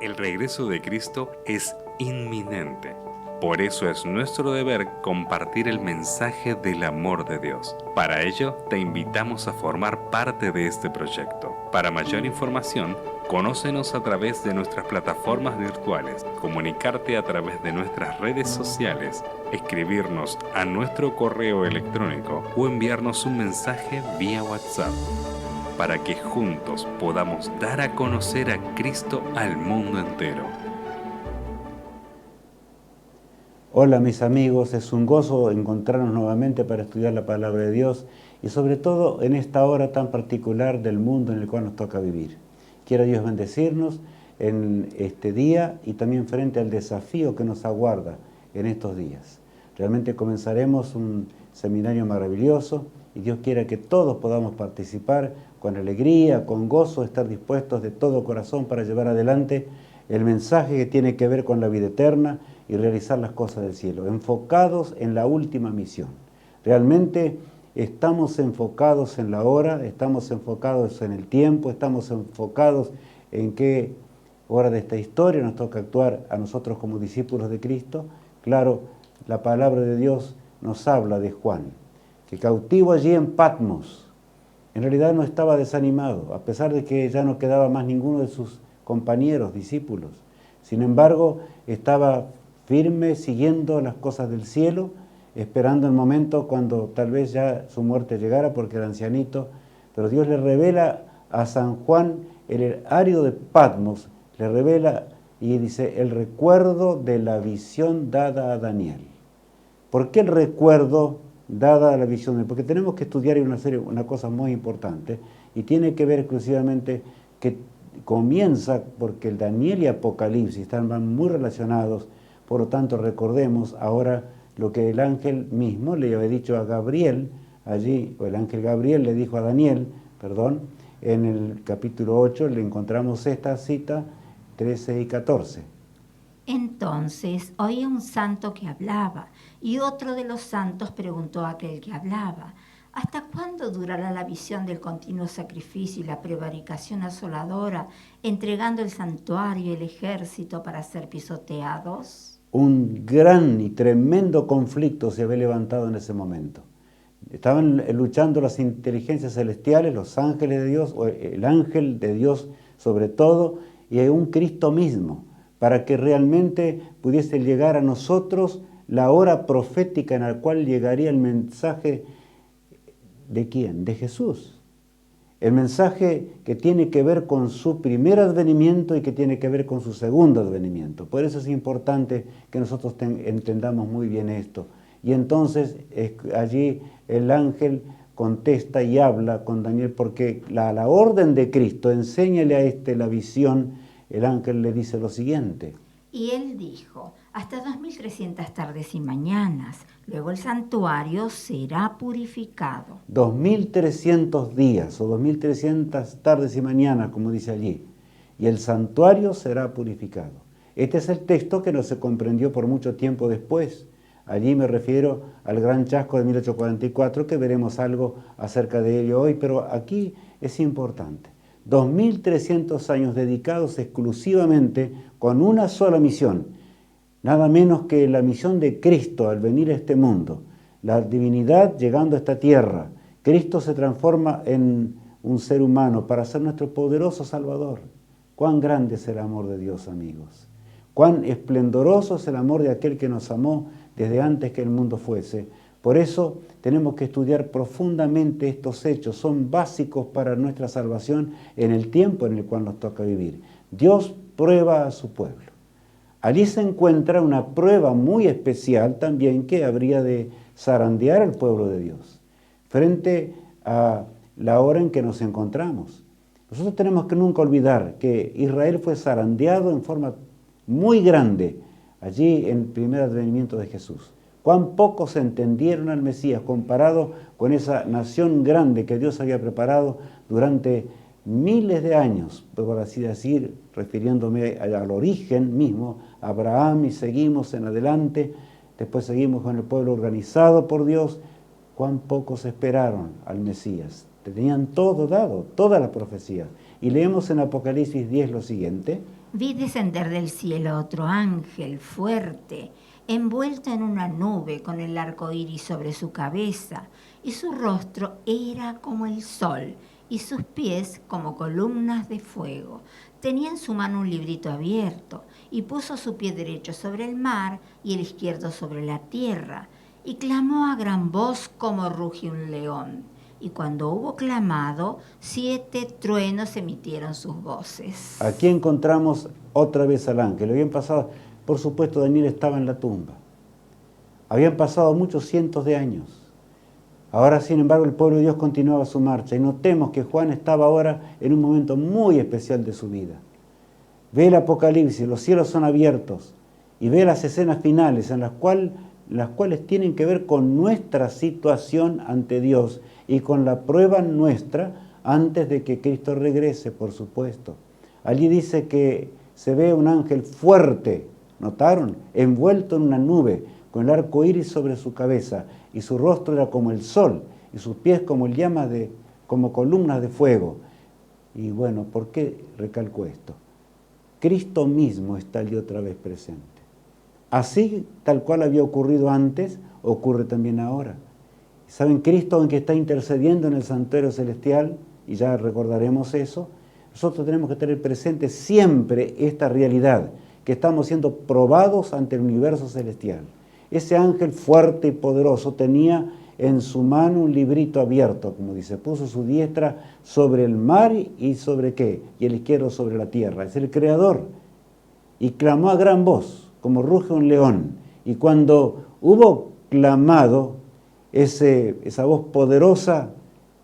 El regreso de Cristo es inminente. Por eso es nuestro deber compartir el mensaje del amor de Dios. Para ello, te invitamos a formar parte de este proyecto. Para mayor información, conócenos a través de nuestras plataformas virtuales, comunicarte a través de nuestras redes sociales, escribirnos a nuestro correo electrónico o enviarnos un mensaje vía WhatsApp, para que juntos podamos dar a conocer a Cristo al mundo entero. Hola mis amigos, es un gozo encontrarnos nuevamente para estudiar la palabra de Dios y sobre todo en esta hora tan particular del mundo en el cual nos toca vivir. Quiera Dios bendecirnos en este día y también frente al desafío que nos aguarda en estos días. Realmente comenzaremos un seminario maravilloso y Dios quiera que todos podamos participar con alegría, con gozo, estar dispuestos de todo corazón para llevar adelante el mensaje que tiene que ver con la vida eterna y realizar las cosas del cielo, enfocados en la última misión. Realmente estamos enfocados en la hora, estamos enfocados en el tiempo, estamos enfocados en qué hora de esta historia nos toca actuar a nosotros como discípulos de Cristo. Claro, la palabra de Dios nos habla de Juan, que cautivo allí en Patmos, en realidad no estaba desanimado, a pesar de que ya no quedaba más ninguno de sus compañeros, discípulos. Sin embargo, estaba firme, siguiendo las cosas del cielo, esperando el momento cuando tal vez ya su muerte llegara, porque era ancianito. Pero Dios le revela a San Juan, el erario de Patmos, le revela y dice, el recuerdo de la visión dada a Daniel. ¿Por qué el recuerdo dada a la visión? Porque tenemos que estudiar una cosa muy importante y tiene que ver exclusivamente que comienza porque el Daniel y Apocalipsis están muy relacionados. Por lo tanto, recordemos ahora lo que el ángel mismo le había dicho a Gabriel, allí, o el ángel Gabriel le dijo a Daniel, en el capítulo 8 le encontramos esta cita, 13 y 14. Entonces oí un santo que hablaba, y otro de los santos preguntó a aquel que hablaba, ¿hasta cuándo durará la visión del continuo sacrificio y la prevaricación asoladora, entregando el santuario y el ejército para ser pisoteados? Un gran y tremendo conflicto se había levantado en ese momento. Estaban luchando las inteligencias celestiales, los ángeles de Dios, o el ángel de Dios sobre todo, y un Cristo mismo, para que realmente pudiese llegar a nosotros la hora profética en la cual llegaría el mensaje ¿de quién? De Jesús. El mensaje que tiene que ver con su primer advenimiento y que tiene que ver con su segundo advenimiento. Por eso es importante que nosotros entendamos muy bien esto. Y entonces allí el ángel contesta y habla con Daniel porque la orden de Cristo, enséñale a la visión, el ángel le dice lo siguiente. Y él dijo, hasta 2300 tardes y mañanas, luego el santuario será purificado. 2300 días o 2300 tardes y mañanas, como dice allí, y el santuario será purificado. Este es el texto que no se comprendió por mucho tiempo después. Allí me refiero al gran chasco de 1844, que veremos algo acerca de ello hoy, pero aquí es importante. 2300 años dedicados exclusivamente con una sola misión, nada menos que la misión de Cristo al venir a este mundo. La divinidad llegando a esta tierra. Cristo se transforma en un ser humano para ser nuestro poderoso Salvador. Cuán grande es el amor de Dios, amigos. Cuán esplendoroso es el amor de aquel que nos amó desde antes que el mundo fuese. Por eso tenemos que estudiar profundamente estos hechos. Son básicos para nuestra salvación en el tiempo en el cual nos toca vivir. Dios prueba a su pueblo. Allí se encuentra una prueba muy especial también que habría de zarandear al pueblo de Dios frente a la hora en que nos encontramos. Nosotros tenemos que nunca olvidar que Israel fue zarandeado en forma muy grande allí en el primer advenimiento de Jesús. Cuán pocos entendieron al Mesías comparado con esa nación grande que Dios había preparado durante miles de años, por así decir, refiriéndome al origen mismo, Abraham, y seguimos en adelante, después seguimos con el pueblo organizado por Dios. Cuán pocos esperaron al Mesías. Tenían todo dado, toda la profecía. Y leemos en Apocalipsis 10 lo siguiente. Vi descender del cielo otro ángel fuerte, envuelto en una nube con el arco iris sobre su cabeza, y su rostro era como el sol, y sus pies como columnas de fuego. Tenía en su mano un librito abierto, y puso su pie derecho sobre el mar y el izquierdo sobre la tierra, y clamó a gran voz como ruge un león. Y cuando hubo clamado, 7 truenos emitieron sus voces. Aquí encontramos otra vez al ángel. Habían pasado, por supuesto, Daniel estaba en la tumba. Habían pasado muchos cientos de años. Ahora, sin embargo, el pueblo de Dios continuaba su marcha. Y notemos que Juan estaba ahora en un momento muy especial de su vida. Ve el Apocalipsis, los cielos son abiertos. Y ve las escenas finales en las cuales tienen que ver con nuestra situación ante Dios y con la prueba nuestra antes de que Cristo regrese, por supuesto. Allí dice que se ve un ángel fuerte, ¿notaron? Envuelto en una nube, con el arco iris sobre su cabeza, y su rostro era como el sol, y sus pies como columnas de fuego. Y bueno, ¿por qué recalco esto? Cristo mismo está allí otra vez presente. Así, tal cual había ocurrido antes, ocurre también ahora. ¿Saben? Cristo, aunque está intercediendo en el santuario celestial, y ya recordaremos eso, nosotros tenemos que tener presente siempre esta realidad, que estamos siendo probados ante el universo celestial. Ese ángel fuerte y poderoso tenía en su mano un librito abierto, como dice, puso su diestra sobre el mar y sobre ¿qué? Y el izquierdo sobre la tierra. Es el Creador. Y clamó a gran voz, como ruge un león. Y cuando hubo clamado, esa voz poderosa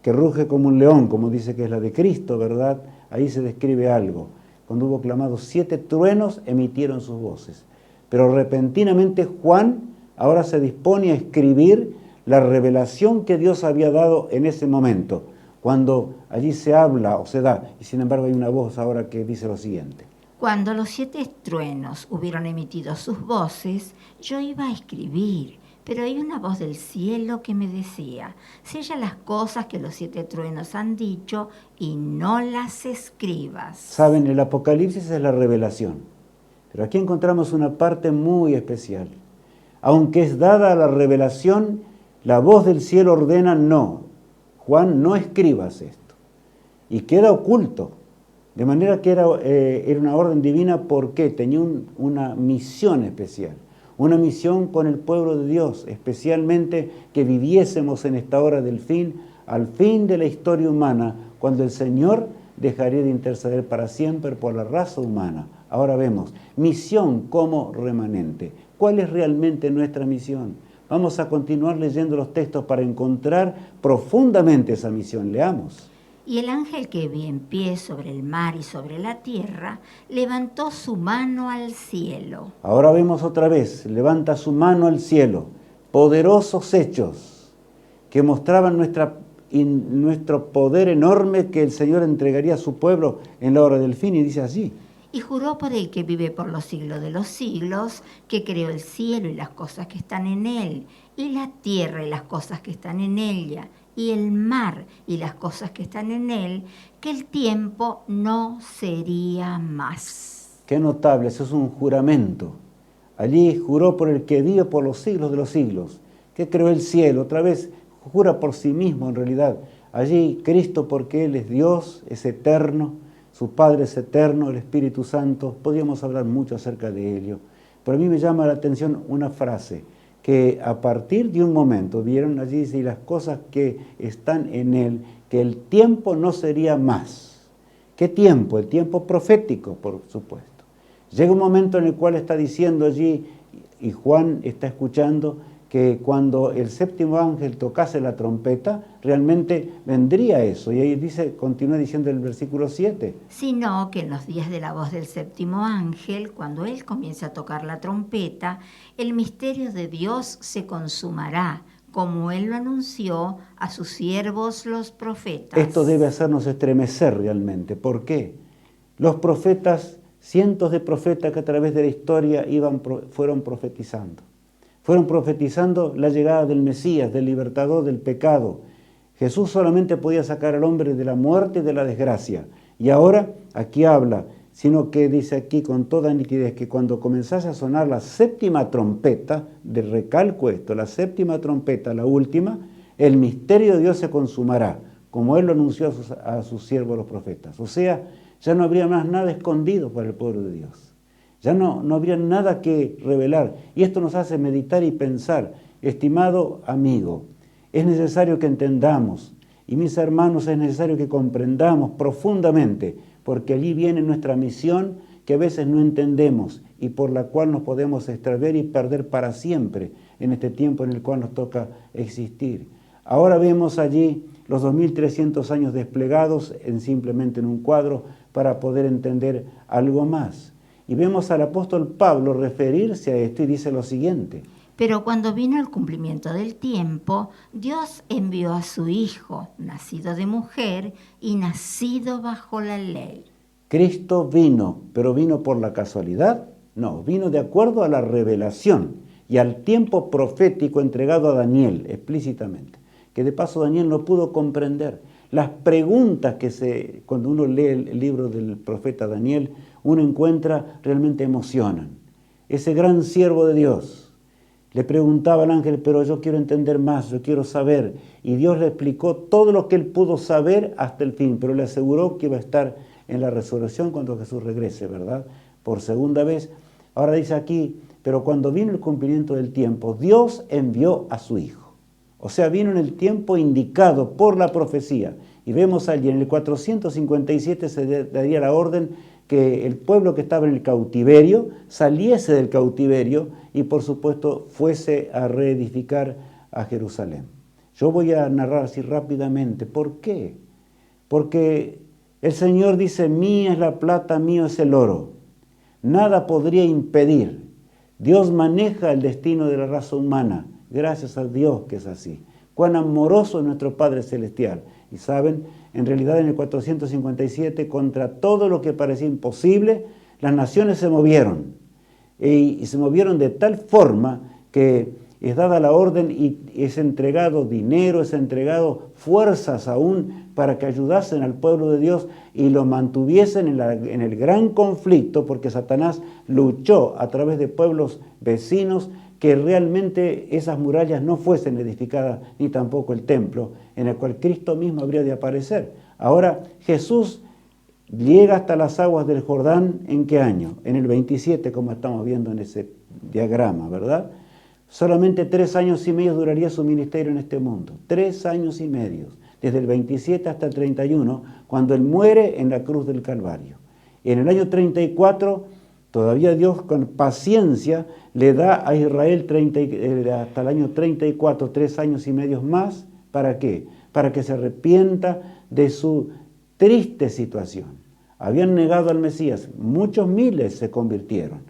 que ruge como un león, como dice que es la de Cristo, ¿verdad? Ahí se describe algo. Cuando hubo clamado, 7 truenos emitieron sus voces. Pero repentinamente Juan ahora se dispone a escribir la revelación que Dios había dado en ese momento, cuando allí se habla o se da, y sin embargo hay una voz ahora que dice lo siguiente. Cuando los 7 truenos hubieron emitido sus voces, yo iba a escribir, pero hay una voz del cielo que me decía, sella las cosas que los 7 truenos han dicho y no las escribas. Saben, el Apocalipsis es la revelación, pero aquí encontramos una parte muy especial. Aunque es dada la revelación, la voz del cielo ordena no. Juan, no escribas esto. Y queda oculto. De manera que era una orden divina porque tenía una misión especial. Una misión con el pueblo de Dios, especialmente que viviésemos en esta hora del fin, al fin de la historia humana, cuando el Señor dejaría de interceder para siempre por la raza humana. Ahora vemos, misión como remanente. ¿Cuál es realmente nuestra misión? Vamos a continuar leyendo los textos para encontrar profundamente esa misión. Leamos. Y el ángel que vi en pie sobre el mar y sobre la tierra, levantó su mano al cielo. Ahora vemos otra vez, levanta su mano al cielo. Poderosos hechos que mostraban nuestro poder enorme que el Señor entregaría a su pueblo en la hora del fin. Y dice así. Y juró por el que vive por los siglos de los siglos, que creó el cielo y las cosas que están en él, y la tierra y las cosas que están en ella, y el mar y las cosas que están en él, que el tiempo no sería más. Qué notable, eso es un juramento. Allí juró por el que vive por los siglos de los siglos, que creó el cielo. Otra vez jura por sí mismo en realidad. Allí Cristo, porque Él es Dios, es eterno, su Padre es eterno, el Espíritu Santo. Podríamos hablar mucho acerca de ello. Pero a mí me llama la atención una frase, que a partir de un momento, vieron allí dice, y las cosas que están en él, que el tiempo no sería más. ¿Qué tiempo? El tiempo profético, por supuesto. Llega un momento en el cual está diciendo allí, y Juan está escuchando, que cuando el séptimo ángel tocase la trompeta, realmente vendría eso. Y ahí dice, continúa diciendo el versículo 7. Sino que en los días de la voz del séptimo ángel, cuando él comience a tocar la trompeta, el misterio de Dios se consumará, como él lo anunció a sus siervos los profetas. Esto debe hacernos estremecer realmente. ¿Por qué? Los profetas, cientos de profetas que a través de la historia fueron profetizando. Fueron profetizando la llegada del Mesías, del libertador del pecado. Jesús solamente podía sacar al hombre de la muerte y de la desgracia. Y ahora aquí habla, sino que dice aquí con toda nitidez que cuando comenzase a sonar la séptima trompeta, de recalco esto, la séptima trompeta, la última, el misterio de Dios se consumará, como Él lo anunció a sus siervos los profetas. O sea, ya no habría más nada escondido para el pueblo de Dios. Ya no habría nada que revelar. Y esto nos hace meditar y pensar, estimado amigo, es necesario que entendamos, y mis hermanos, es necesario que comprendamos profundamente, porque allí viene nuestra misión que a veces no entendemos y por la cual nos podemos extraviar y perder para siempre en este tiempo en el cual nos toca existir. Ahora vemos allí los 2300 años desplegados simplemente en un cuadro para poder entender algo más. Y vemos al apóstol Pablo referirse a esto y dice lo siguiente: pero cuando vino el cumplimiento del tiempo, Dios envió a su Hijo, nacido de mujer y nacido bajo la ley. Cristo vino, pero ¿vino por la casualidad? No, vino de acuerdo a la revelación y al tiempo profético entregado a Daniel explícitamente, que de paso Daniel no pudo comprender. Las preguntas cuando uno lee el libro del profeta Daniel, uno encuentra, realmente emocionan. Ese gran siervo de Dios le preguntaba al ángel, pero yo quiero entender más, yo quiero saber. Y Dios le explicó todo lo que él pudo saber hasta el fin, pero le aseguró que iba a estar en la resurrección cuando Jesús regrese, ¿verdad? Por segunda vez. Ahora dice aquí, pero cuando vino el cumplimiento del tiempo, Dios envió a su Hijo. O sea, vino en el tiempo indicado por la profecía. Y vemos allí, en el 457 se daría la orden que el pueblo que estaba en el cautiverio saliese del cautiverio y por supuesto fuese a reedificar a Jerusalén. Yo voy a narrar así rápidamente. ¿Por qué? Porque el Señor dice, mía es la plata, mío es el oro. Nada podría impedir. Dios maneja el destino de la raza humana. Gracias a Dios que es así. Cuán amoroso es nuestro Padre Celestial. Y saben, en realidad en el 457, contra todo lo que parecía imposible, las naciones se movieron. Y se movieron de tal forma que es dada la orden y es entregado dinero, es entregado fuerzas aún para que ayudasen al pueblo de Dios y lo mantuviesen en el gran conflicto, porque Satanás luchó a través de pueblos vecinos que realmente esas murallas no fuesen edificadas, ni tampoco el templo, en el cual Cristo mismo habría de aparecer. Ahora, Jesús llega hasta las aguas del Jordán, ¿en qué año? En el 27, como estamos viendo en ese diagrama, ¿verdad? Solamente 3 años y medio duraría su ministerio en este mundo. 3 años y medio, desde el 27 hasta el 31, cuando Él muere en la cruz del Calvario. En el año 34, todavía Dios con paciencia le da a Israel hasta el año 34, 3 años y medio más. ¿Para qué? Para que se arrepienta de su triste situación. Habían negado al Mesías, muchos miles se convirtieron.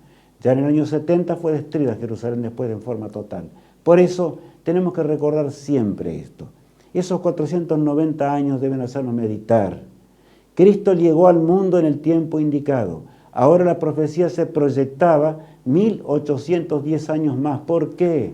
Ya en el año 70 fue destruida Jerusalén después en forma total. Por eso tenemos que recordar siempre esto. Esos 490 años deben hacernos meditar. Cristo llegó al mundo en el tiempo indicado. Ahora la profecía se proyectaba 1810 años más. ¿Por qué?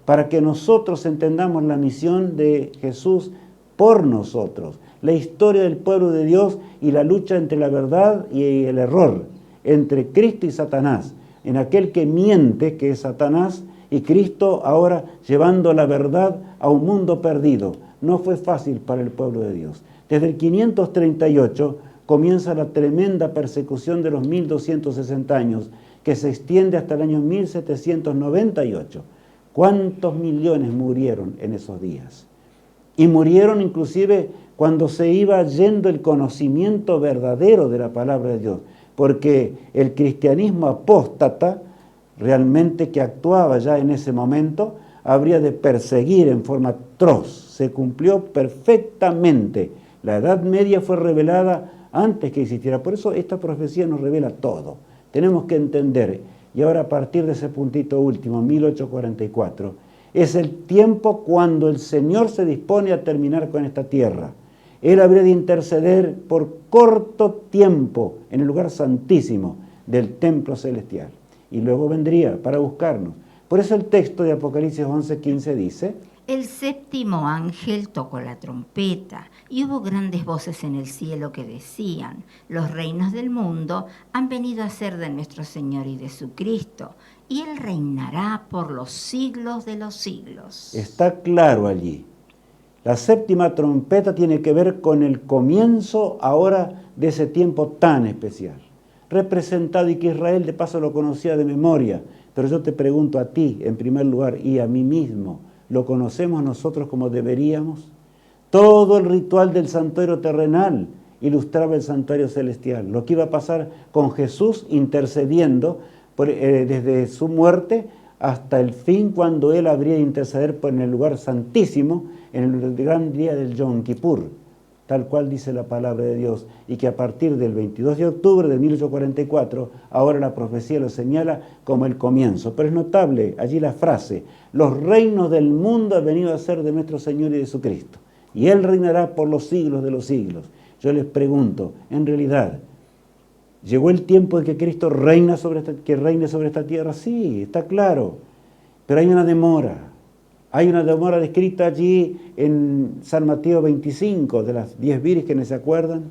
Para que nosotros entendamos la misión de Jesús por nosotros, la historia del pueblo de Dios y la lucha entre la verdad y el error, entre Cristo y Satanás, en aquel que miente, que es Satanás, y Cristo ahora llevando la verdad a un mundo perdido. No fue fácil para el pueblo de Dios. Desde el 538 comienza la tremenda persecución de los 1260 años, que se extiende hasta el año 1798. ¿Cuántos millones murieron en esos días? Y murieron inclusive cuando se iba yendo el conocimiento verdadero de la palabra de Dios, porque el cristianismo apóstata, realmente que actuaba ya en ese momento, habría de perseguir en forma atroz. Se cumplió perfectamente. La Edad Media fue revelada antes que existiera. Por eso esta profecía nos revela todo. Tenemos que entender, y ahora a partir de ese puntito último, 1844, es el tiempo cuando el Señor se dispone a terminar con esta tierra. Él habría de interceder por corto tiempo en el lugar santísimo del templo celestial. Y luego vendría para buscarnos. Por eso el texto de Apocalipsis 11:15 dice: El séptimo ángel tocó la trompeta y hubo grandes voces en el cielo que decían: los reinos del mundo han venido a ser de nuestro Señor y de su Cristo, y Él reinará por los siglos de los siglos. Está claro allí. La séptima trompeta tiene que ver con el comienzo ahora de ese tiempo tan especial. Representado, y que Israel de paso lo conocía de memoria, pero yo te pregunto a ti en primer lugar y a mí mismo, ¿lo conocemos nosotros como deberíamos? Todo el ritual del santuario terrenal ilustraba el santuario celestial, lo que iba a pasar con Jesús intercediendo desde su muerte hasta el fin, cuando Él habría de interceder en el lugar santísimo, en el gran día del Yom Kippur, tal cual dice la palabra de Dios, y que a partir del 22 de octubre de 1844, ahora la profecía lo señala como el comienzo. Pero es notable allí la frase: los reinos del mundo han venido a ser de nuestro Señor y de su Cristo, y Él reinará por los siglos de los siglos. Yo les pregunto, en realidad, ¿llegó el tiempo de que Cristo reine sobre esta tierra? Sí, está claro, pero hay una demora. Hay una demora descrita allí en San Mateo 25, de las 10 vírgenes, ¿se acuerdan?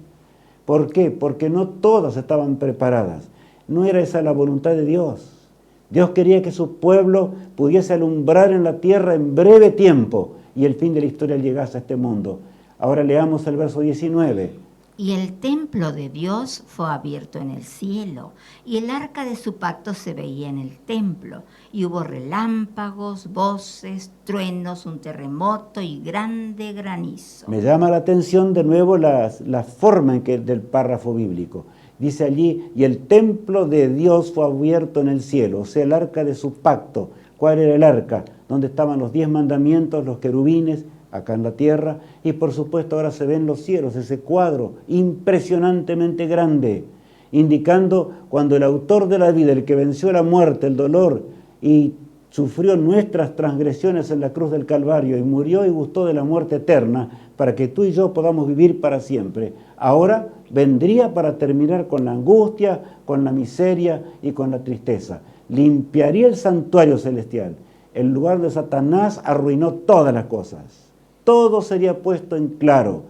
¿Por qué? Porque no todas estaban preparadas. No era esa la voluntad de Dios. Dios quería que su pueblo pudiese alumbrar en la tierra en breve tiempo y el fin de la historia llegase a este mundo. Ahora leamos el verso 19. Y el templo de Dios fue abierto en el cielo, y el arca de su pacto se veía en el templo, y hubo relámpagos, voces, truenos, un terremoto y grande granizo. Me llama la atención de nuevo la forma en que del párrafo bíblico. Dice allí, y el templo de Dios fue abierto en el cielo, o sea, el arca de su pacto. ¿Cuál era el arca? Donde estaban los 10 mandamientos, los querubines, acá en la tierra, y por supuesto ahora se ven los cielos, ese cuadro impresionantemente grande, indicando cuando el autor de la vida, el que venció la muerte, el dolor, y sufrió nuestras transgresiones en la cruz del Calvario, y murió y gustó de la muerte eterna, para que tú y yo podamos vivir para siempre. Ahora vendría para terminar con la angustia, con la miseria y con la tristeza. Limpiaría el santuario celestial. El lugar de Satanás arruinó todas las cosas. Todo sería puesto en claro.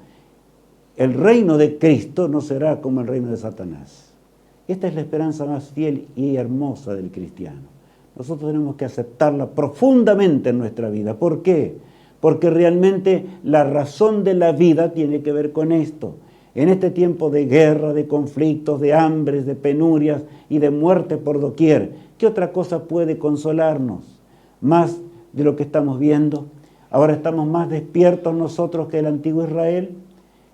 El reino de Cristo no será como el reino de Satanás. Esta es la esperanza más fiel y hermosa del cristiano. Nosotros tenemos que aceptarla profundamente en nuestra vida. ¿Por qué? Porque realmente la razón de la vida tiene que ver con esto. En este tiempo de guerra, de conflictos, de hambres, de penurias y de muerte por doquier, ¿qué otra cosa puede consolarnos más de lo que estamos viendo? Ahora estamos más despiertos nosotros que el antiguo Israel.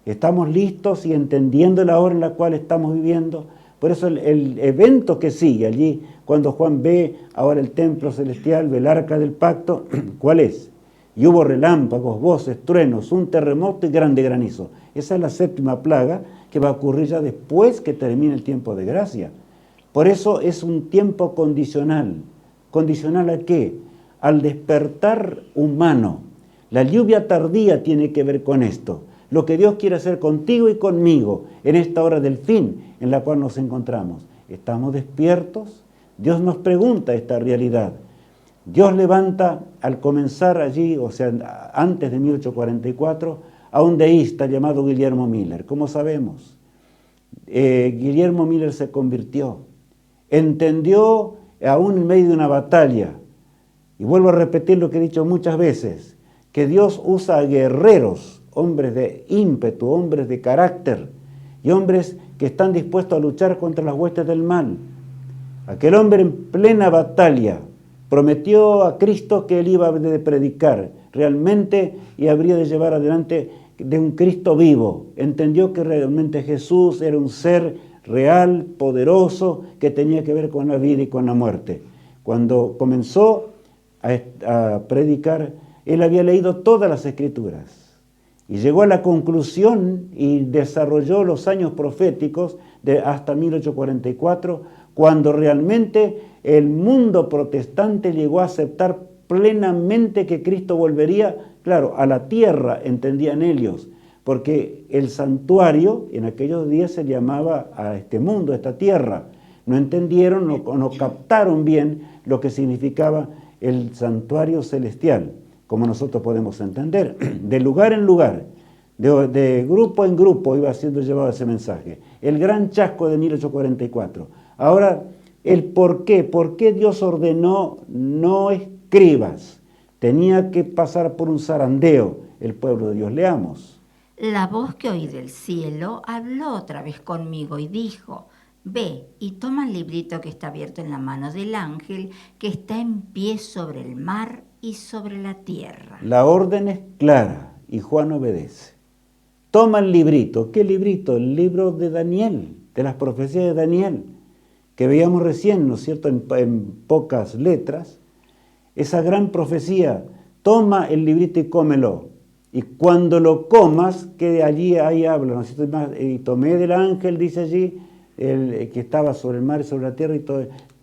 Estamos listos y entendiendo la hora en la cual estamos viviendo. Por eso el evento que sigue allí, cuando Juan ve ahora el templo celestial, ve el arca del pacto, ¿cuál es? Y hubo relámpagos, voces, truenos, un terremoto y grande granizo. Esa es la séptima plaga que va a ocurrir ya después que termine el tiempo de gracia. Por eso es un tiempo condicional. ¿Condicional a qué? Al despertar humano. La lluvia tardía tiene que ver con esto. Lo que Dios quiere hacer contigo y conmigo en esta hora del fin en la cual nos encontramos. ¿Estamos despiertos? Dios nos pregunta esta realidad. Dios levanta al comenzar allí, o sea, antes de 1844, a un deísta llamado Guillermo Miller. ¿Cómo sabemos? Guillermo Miller se convirtió. Entendió, aún en medio de una batalla, y vuelvo a repetir lo que he dicho muchas veces, que Dios usa a guerreros, hombres de ímpetu, hombres de carácter, y hombres que están dispuestos a luchar contra las huestes del mal. Aquel hombre en plena batalla prometió a Cristo que él iba a predicar realmente y habría de llevar adelante de un Cristo vivo. Entendió que realmente Jesús era un ser real, poderoso, que tenía que ver con la vida y con la muerte. Cuando comenzó a predicar, él había leído todas las Escrituras y llegó a la conclusión y desarrolló los años proféticos hasta 1844, cuando realmente el mundo protestante llegó a aceptar plenamente que Cristo volvería, claro, a la tierra, entendían ellos, porque el santuario en aquellos días se llamaba a este mundo, a esta tierra. No entendieron, no captaron bien lo que significaba el santuario celestial. como nosotros podemos entender. De lugar en lugar, de grupo en grupo iba siendo llevado ese mensaje. El gran chasco de 1844. Ahora, el por qué Dios ordenó no escribas. Tenía que pasar por un zarandeo el pueblo de Dios. Leamos. La voz que oí del cielo habló otra vez conmigo y dijo: ve y toma el librito que está abierto en la mano del ángel que está en pie sobre el mar y sobre la tierra. La orden es clara y Juan obedece. Toma el librito. ¿Qué librito? El libro de Daniel, de las profecías de Daniel, que veíamos recién, ¿no es cierto?, en pocas letras. Esa gran profecía, toma el librito y cómelo. Y cuando lo comas, que allí ahí habla, ¿no es cierto? Y tomé del ángel, dice allí, el que estaba sobre el mar y sobre la tierra, y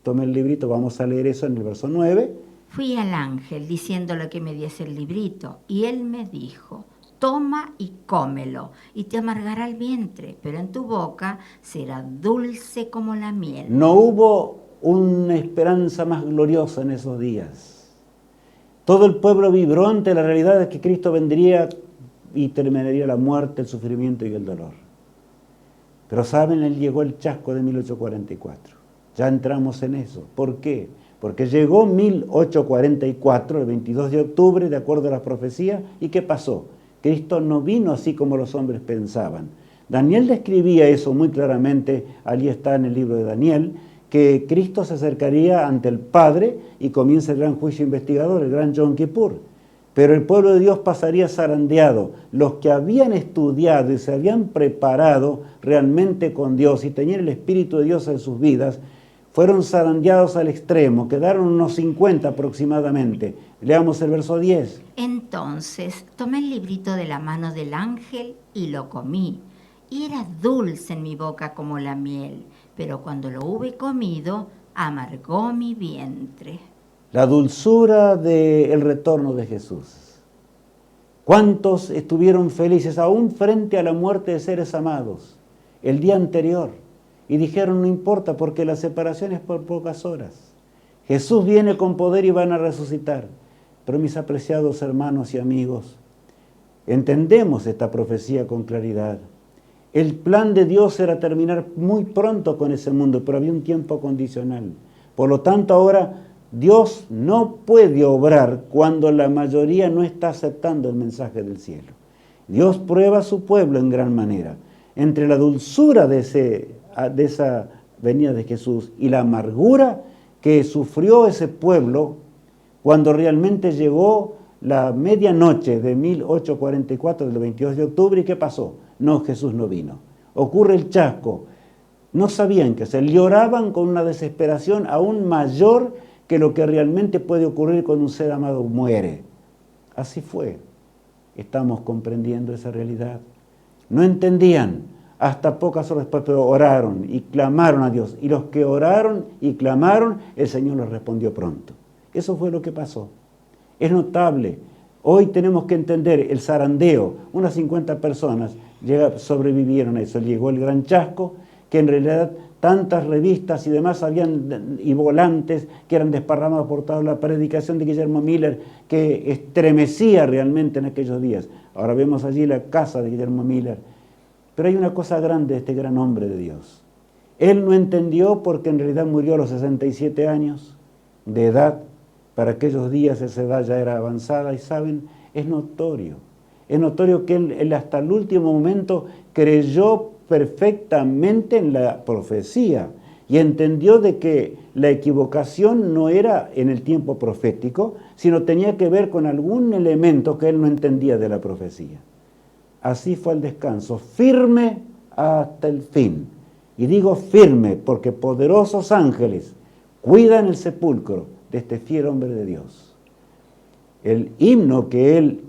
tomé el librito, vamos a leer eso en el verso 9. Fui al ángel diciéndole que me diese el librito, y él me dijo: toma y cómelo, y te amargará el vientre, pero en tu boca será dulce como la miel. No hubo una esperanza más gloriosa en esos días. Todo el pueblo vibró ante la realidad de que Cristo vendría y terminaría la muerte, el sufrimiento y el dolor. Pero saben, llegó el chasco de 1844. Ya entramos en eso. ¿Por qué? Porque llegó 1844, el 22 de octubre, de acuerdo a las profecías, ¿y qué pasó? Cristo no vino así como los hombres pensaban. Daniel describía eso muy claramente, allí está en el libro de Daniel, que Cristo se acercaría ante el Padre y comienza el gran juicio investigador, el gran Yom Kippur. Pero el pueblo de Dios pasaría zarandeado. Los que habían estudiado y se habían preparado realmente con Dios y tenían el Espíritu de Dios en sus vidas, fueron zarandeados al extremo, quedaron unos 50 aproximadamente. Leamos el verso 10. Entonces tomé el librito de la mano del ángel y lo comí, y era dulce en mi boca como la miel, pero cuando lo hube comido, amargó mi vientre. La dulzura del retorno de Jesús. ¿Cuántos estuvieron felices aún frente a la muerte de seres amados el día anterior? Y dijeron, no importa, porque la separación es por pocas horas. Jesús viene con poder y van a resucitar. Pero mis apreciados hermanos y amigos, entendemos esta profecía con claridad. El plan de Dios era terminar muy pronto con ese mundo, pero había un tiempo condicional. Por lo tanto, ahora Dios no puede obrar cuando la mayoría no está aceptando el mensaje del cielo. Dios prueba a su pueblo en gran manera. Entre la dulzura de esa venida de Jesús y la amargura que sufrió ese pueblo cuando realmente llegó la medianoche de 1844, del 22 de octubre, ¿y qué pasó? No, Jesús no vino. Ocurre el chasco. No sabían qué hacer. Lloraban con una desesperación aún mayor que lo que realmente puede ocurrir cuando un ser amado muere. Así fue. Estamos comprendiendo esa realidad. No entendían hasta pocas horas después, pero oraron y clamaron a Dios. Y los que oraron y clamaron, el Señor les respondió pronto. Eso fue lo que pasó. Es notable. Hoy tenemos que entender el zarandeo. Unas 50 personas sobrevivieron a eso. Llegó el gran chasco, que en realidad tantas revistas y demás y volantes que eran desparramados por toda la predicación de Guillermo Miller, que estremecía realmente en aquellos días. Ahora vemos allí la casa de Guillermo Miller. Pero hay una cosa grande de este gran hombre de Dios. Él no entendió porque en realidad murió a los 67 años de edad. Para aquellos días esa edad ya era avanzada y saben, es notorio que él hasta el último momento creyó perfectamente en la profecía y entendió de que la equivocación no era en el tiempo profético, sino tenía que ver con algún elemento que él no entendía de la profecía. Así fue el descanso, firme hasta el fin. Y digo firme porque poderosos ángeles cuidan el sepulcro de este fiel hombre de Dios. El himno que él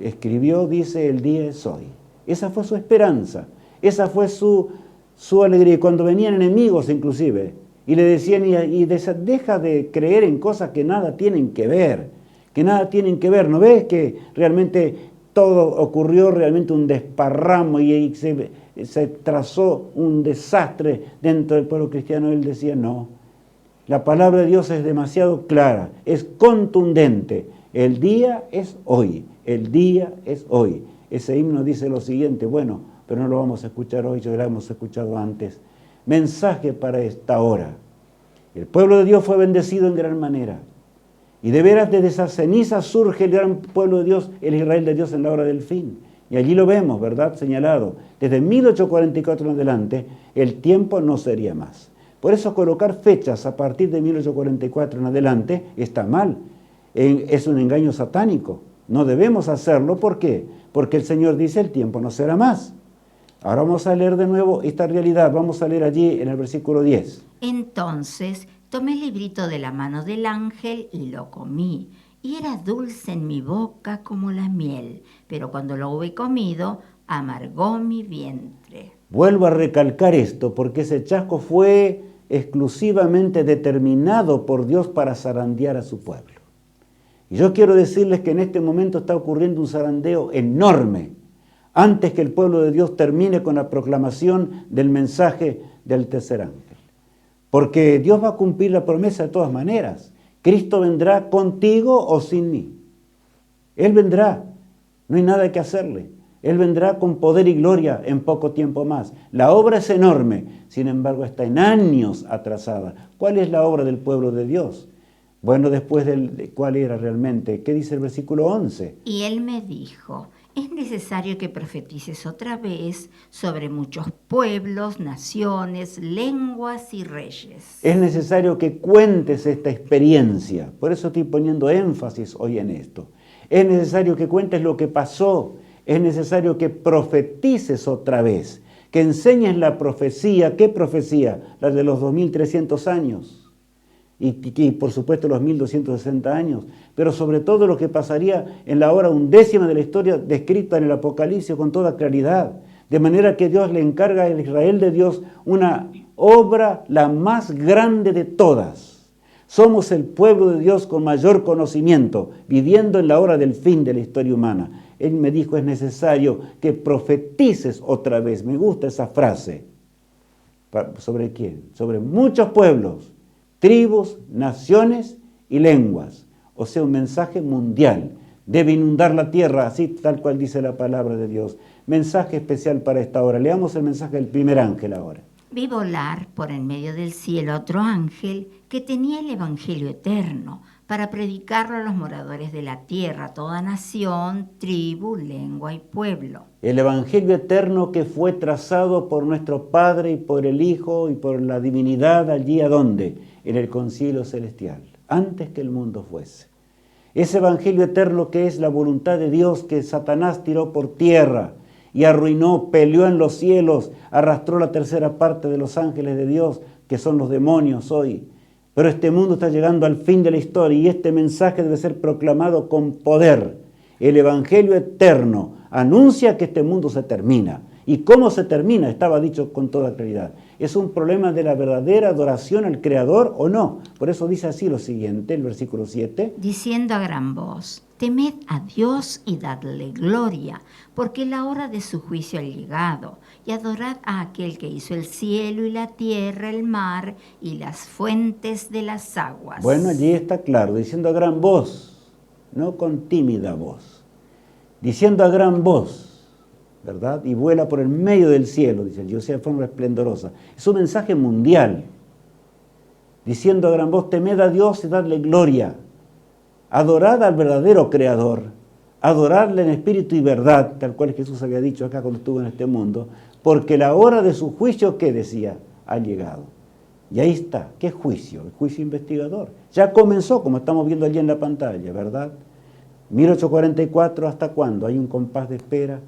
escribió dice, el día es hoy. Esa fue su esperanza, esa fue su alegría. Cuando venían enemigos inclusive, y le decían, deja de creer en cosas que nada tienen que ver, ¿no ves que realmente todo ocurrió realmente un desparramo y se trazó un desastre dentro del pueblo cristiano? Él decía, no. La palabra de Dios es demasiado clara, es contundente. El día es hoy, el día es hoy. Ese himno dice lo siguiente, bueno, pero no lo vamos a escuchar hoy, ya lo hemos escuchado antes. Mensaje para esta hora. El pueblo de Dios fue bendecido en gran manera. Y de veras desde esas cenizas surge el gran pueblo de Dios, el Israel de Dios en la hora del fin. Y allí lo vemos, ¿verdad? Señalado. Desde 1844 en adelante, el tiempo no sería más. Por eso colocar fechas a partir de 1844 en adelante está mal. Es un engaño satánico. No debemos hacerlo. ¿Por qué? Porque el Señor dice el tiempo no será más. Ahora vamos a leer de nuevo esta realidad. Vamos a leer allí en el versículo 10. Entonces tomé el librito de la mano del ángel y lo comí, y era dulce en mi boca como la miel, pero cuando lo hube comido, amargó mi vientre. Vuelvo a recalcar esto, porque ese chasco fue exclusivamente determinado por Dios para zarandear a su pueblo. Y yo quiero decirles que en este momento está ocurriendo un zarandeo enorme, antes que el pueblo de Dios termine con la proclamación del mensaje del tercer ángel. Porque Dios va a cumplir la promesa de todas maneras. Cristo vendrá contigo o sin mí. Él vendrá, no hay nada que hacerle. Él vendrá con poder y gloria en poco tiempo más. La obra es enorme, sin embargo está en años atrasada. ¿Cuál es la obra del pueblo de Dios? Bueno, después ¿cuál era realmente? ¿Qué dice el versículo 11? Y él me dijo, es necesario que profetices otra vez sobre muchos pueblos, naciones, lenguas y reyes. Es necesario que cuentes esta experiencia. Por eso estoy poniendo énfasis hoy en esto. Es necesario que cuentes lo que pasó. Es necesario que profetices otra vez. Que enseñes la profecía. ¿Qué profecía? La de los 2300 años. Y por supuesto los 1260 años, pero sobre todo lo que pasaría en la hora 1/10 de la historia descrita en el Apocalipsis con toda claridad, de manera que Dios le encarga al Israel de Dios una obra la más grande de todas. Somos el pueblo de Dios con mayor conocimiento, viviendo en la hora del fin de la historia humana. Él me dijo, es necesario que profetices otra vez. Me gusta esa frase. ¿Sobre quién? Sobre muchos pueblos, tribus, naciones y lenguas. O sea, un mensaje mundial. Debe inundar la tierra, así tal cual dice la palabra de Dios. Mensaje especial para esta hora. Leamos el mensaje del primer ángel ahora. Vi volar por en medio del cielo otro ángel que tenía el evangelio eterno para predicarlo a los moradores de la tierra, toda nación, tribu, lengua y pueblo. El evangelio eterno que fue trazado por nuestro Padre y por el Hijo y por la divinidad allí ¿a dónde? En el concilio celestial, antes que el mundo fuese. Ese evangelio eterno que es la voluntad de Dios que Satanás tiró por tierra y arruinó, peleó en los cielos, arrastró la tercera parte de los ángeles de Dios, que son los demonios hoy. Pero este mundo está llegando al fin de la historia y este mensaje debe ser proclamado con poder. El evangelio eterno anuncia que este mundo se termina. ¿Y cómo se termina? Estaba dicho con toda claridad. ¿Es un problema de la verdadera adoración al Creador o no? Por eso dice así lo siguiente, el versículo 7. Diciendo a gran voz, temed a Dios y dadle gloria, porque la hora de su juicio ha llegado, y adorad a aquel que hizo el cielo y la tierra, el mar y las fuentes de las aguas. Bueno, allí está claro, diciendo a gran voz, no con tímida voz, diciendo a gran voz, ¿verdad? Y vuela por el medio del cielo, dice Dios, de forma esplendorosa. Es un mensaje mundial, diciendo a gran voz, temed a Dios y dadle gloria. Adorad al verdadero Creador, adorarle en espíritu y verdad, tal cual Jesús había dicho acá cuando estuvo en este mundo, porque la hora de su juicio, ¿qué decía? Ha llegado. Y ahí está, ¿qué juicio? El juicio investigador. Ya comenzó, como estamos viendo allí en la pantalla, ¿verdad? 1844, ¿hasta cuándo? Hay un compás de espera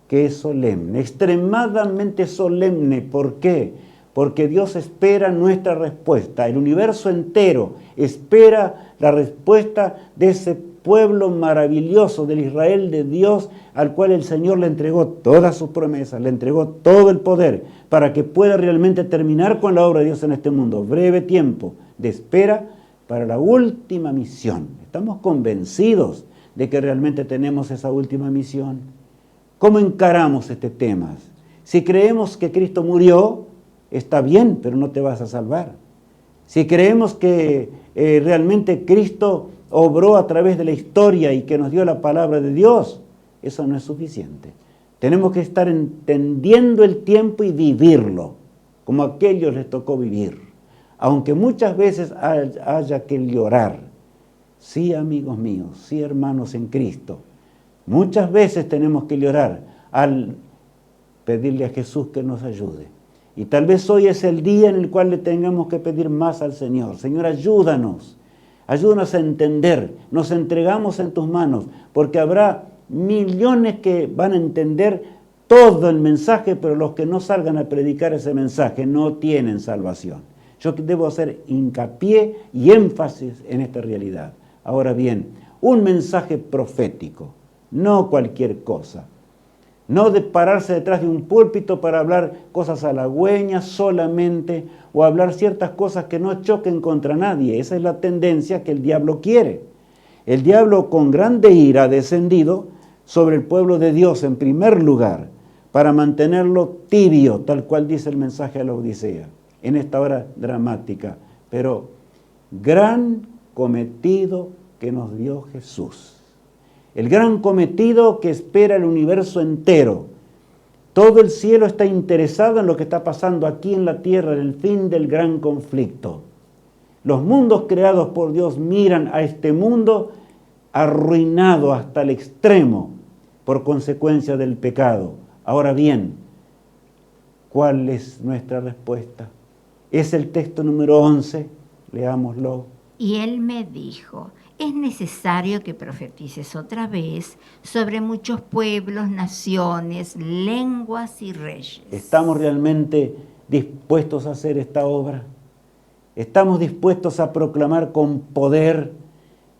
que es solemne, extremadamente solemne. ¿Por qué? Porque Dios espera nuestra respuesta. El universo entero espera la respuesta de ese pueblo maravilloso del Israel de Dios, al cual el Señor le entregó todas sus promesas, le entregó todo el poder para que pueda realmente terminar con la obra de Dios en este mundo. Breve tiempo de espera para la última misión. Estamos convencidos de que realmente tenemos esa última misión. ¿Cómo encaramos este tema? Si creemos que Cristo murió, está bien, pero no te vas a salvar. Si creemos que realmente Cristo obró a través de la historia y que nos dio la palabra de Dios, eso no es suficiente. Tenemos que estar entendiendo el tiempo y vivirlo, como a aquellos les tocó vivir. Aunque muchas veces haya que llorar. Sí, amigos míos, sí, hermanos en Cristo. Muchas veces tenemos que llorar al pedirle a Jesús que nos ayude. Y tal vez hoy es el día en el cual le tengamos que pedir más al Señor. Señor, ayúdanos a entender. Nos entregamos en tus manos, porque habrá millones que van a entender todo el mensaje, pero los que no salgan a predicar ese mensaje no tienen salvación. Yo debo hacer hincapié y énfasis en esta realidad. Ahora bien, un mensaje profético, no cualquier cosa. No de pararse detrás de un púlpito para hablar cosas halagüeñas solamente o hablar ciertas cosas que no choquen contra nadie. Esa es la tendencia que el diablo quiere. El diablo con grande ira ha descendido sobre el pueblo de Dios en primer lugar para mantenerlo tibio, tal cual dice el mensaje a la Odisea, en esta hora dramática. Pero gran cometido que nos dio Jesús. El gran cometido que espera el universo entero. Todo el cielo está interesado en lo que está pasando aquí en la tierra, en el fin del gran conflicto. Los mundos creados por Dios miran a este mundo arruinado hasta el extremo por consecuencia del pecado. Ahora bien, ¿cuál es nuestra respuesta? Es el texto número 11, leámoslo. Y él me dijo: es necesario que profetices otra vez sobre muchos pueblos, naciones, lenguas y reyes. ¿Estamos realmente dispuestos a hacer esta obra? ¿Estamos dispuestos a proclamar con poder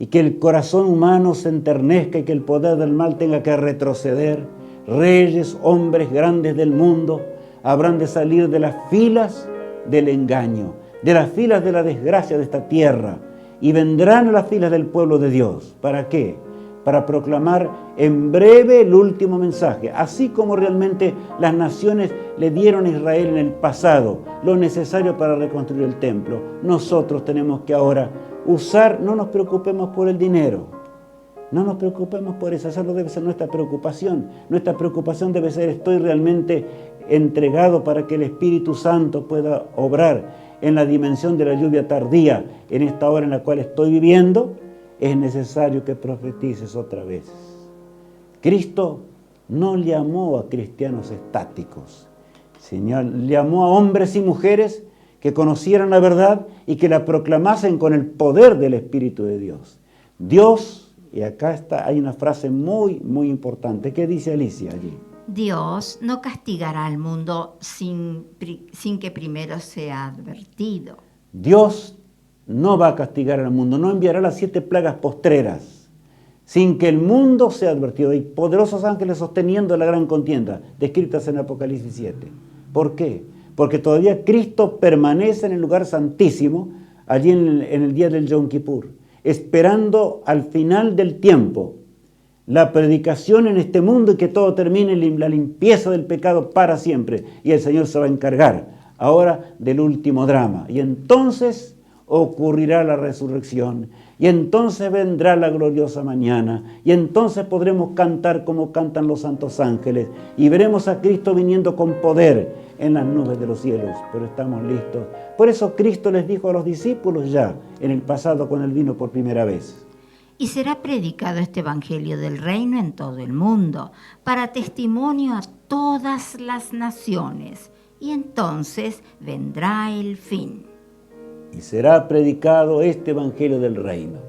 y que el corazón humano se enternezca y que el poder del mal tenga que retroceder? Reyes, hombres grandes del mundo habrán de salir de las filas del engaño, de las filas de la desgracia de esta tierra, y vendrán a las filas del pueblo de Dios. ¿Para qué? Para proclamar en breve el último mensaje. Así como realmente las naciones le dieron a Israel en el pasado lo necesario para reconstruir el templo, nosotros tenemos que ahora usar, no nos preocupemos por el dinero, no nos preocupemos por eso, esa no debe ser nuestra preocupación. Nuestra preocupación debe ser: estoy realmente entregado para que el Espíritu Santo pueda obrar en la dimensión de la lluvia tardía, en esta hora en la cual estoy viviendo. Es necesario que profetices otra vez. Cristo no llamó a cristianos estáticos, Señor, llamó a hombres y mujeres que conocieran la verdad y que la proclamasen con el poder del Espíritu de Dios. Dios, y acá hay una frase muy, muy importante. ¿Qué dice Alicia allí? Dios no castigará al mundo sin que primero sea advertido. Dios no va a castigar al mundo, no enviará las 7 plagas postreras sin que el mundo sea advertido. Hay poderosos ángeles sosteniendo la gran contienda, descritas en Apocalipsis 7. ¿Por qué? Porque todavía Cristo permanece en el lugar santísimo, allí en el día del Yom Kippur, esperando al final del tiempo la predicación en este mundo y que todo termine, la limpieza del pecado para siempre. Y el Señor se va a encargar ahora del último drama. Y entonces ocurrirá la resurrección. Y entonces vendrá la gloriosa mañana. Y entonces podremos cantar como cantan los santos ángeles. Y veremos a Cristo viniendo con poder en las nubes de los cielos. Pero estamos listos. Por eso Cristo les dijo a los discípulos ya en el pasado cuando Él vino por primera vez: y será predicado este evangelio del reino en todo el mundo, para testimonio a todas las naciones, y entonces vendrá el fin. Y será predicado este evangelio del reino,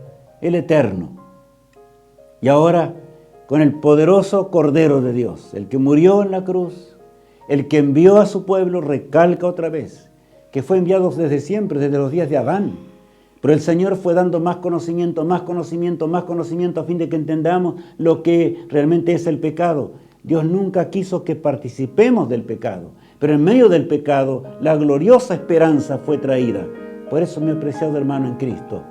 el eterno. Y ahora, con el poderoso Cordero de Dios, el que murió en la cruz, el que envió a su pueblo, recalca otra vez, que fue enviado desde siempre, desde los días de Adán. Pero el Señor fue dando más conocimiento, más conocimiento, más conocimiento, a fin de que entendamos lo que realmente es el pecado. Dios nunca quiso que participemos del pecado, pero en medio del pecado la gloriosa esperanza fue traída. Por eso, mi apreciado hermano en Cristo,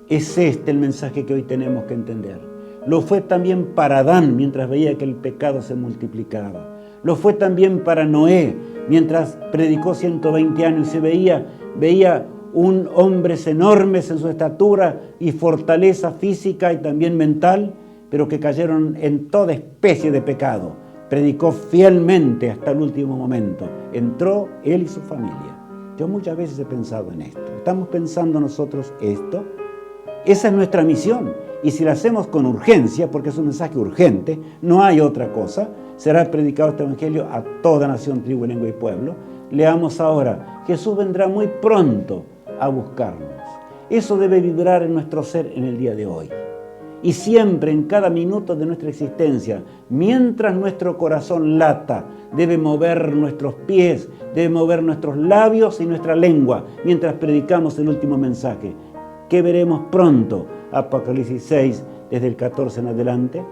es este el mensaje que hoy tenemos que entender. Lo fue también para Adán mientras veía que el pecado se multiplicaba. Lo fue también para Noé mientras predicó 120 años y se veía hombres enormes en su estatura y fortaleza física y también mental, pero que cayeron en toda especie de pecado. Predicó fielmente hasta el último momento. Entró él y su familia. Yo muchas veces he pensado en esto. ¿Estamos pensando nosotros esto? Esa es nuestra misión. Y si la hacemos con urgencia, porque es un mensaje urgente, no hay otra cosa, será predicado este evangelio a toda nación, tribu, lengua y pueblo. Leamos ahora, Jesús vendrá muy pronto a buscarnos. Eso debe vibrar en nuestro ser en el día de hoy. Y siempre, en cada minuto de nuestra existencia, mientras nuestro corazón lata, debe mover nuestros pies, debe mover nuestros labios y nuestra lengua, mientras predicamos el último mensaje, que veremos pronto, Apocalipsis 6, desde el 14 en adelante.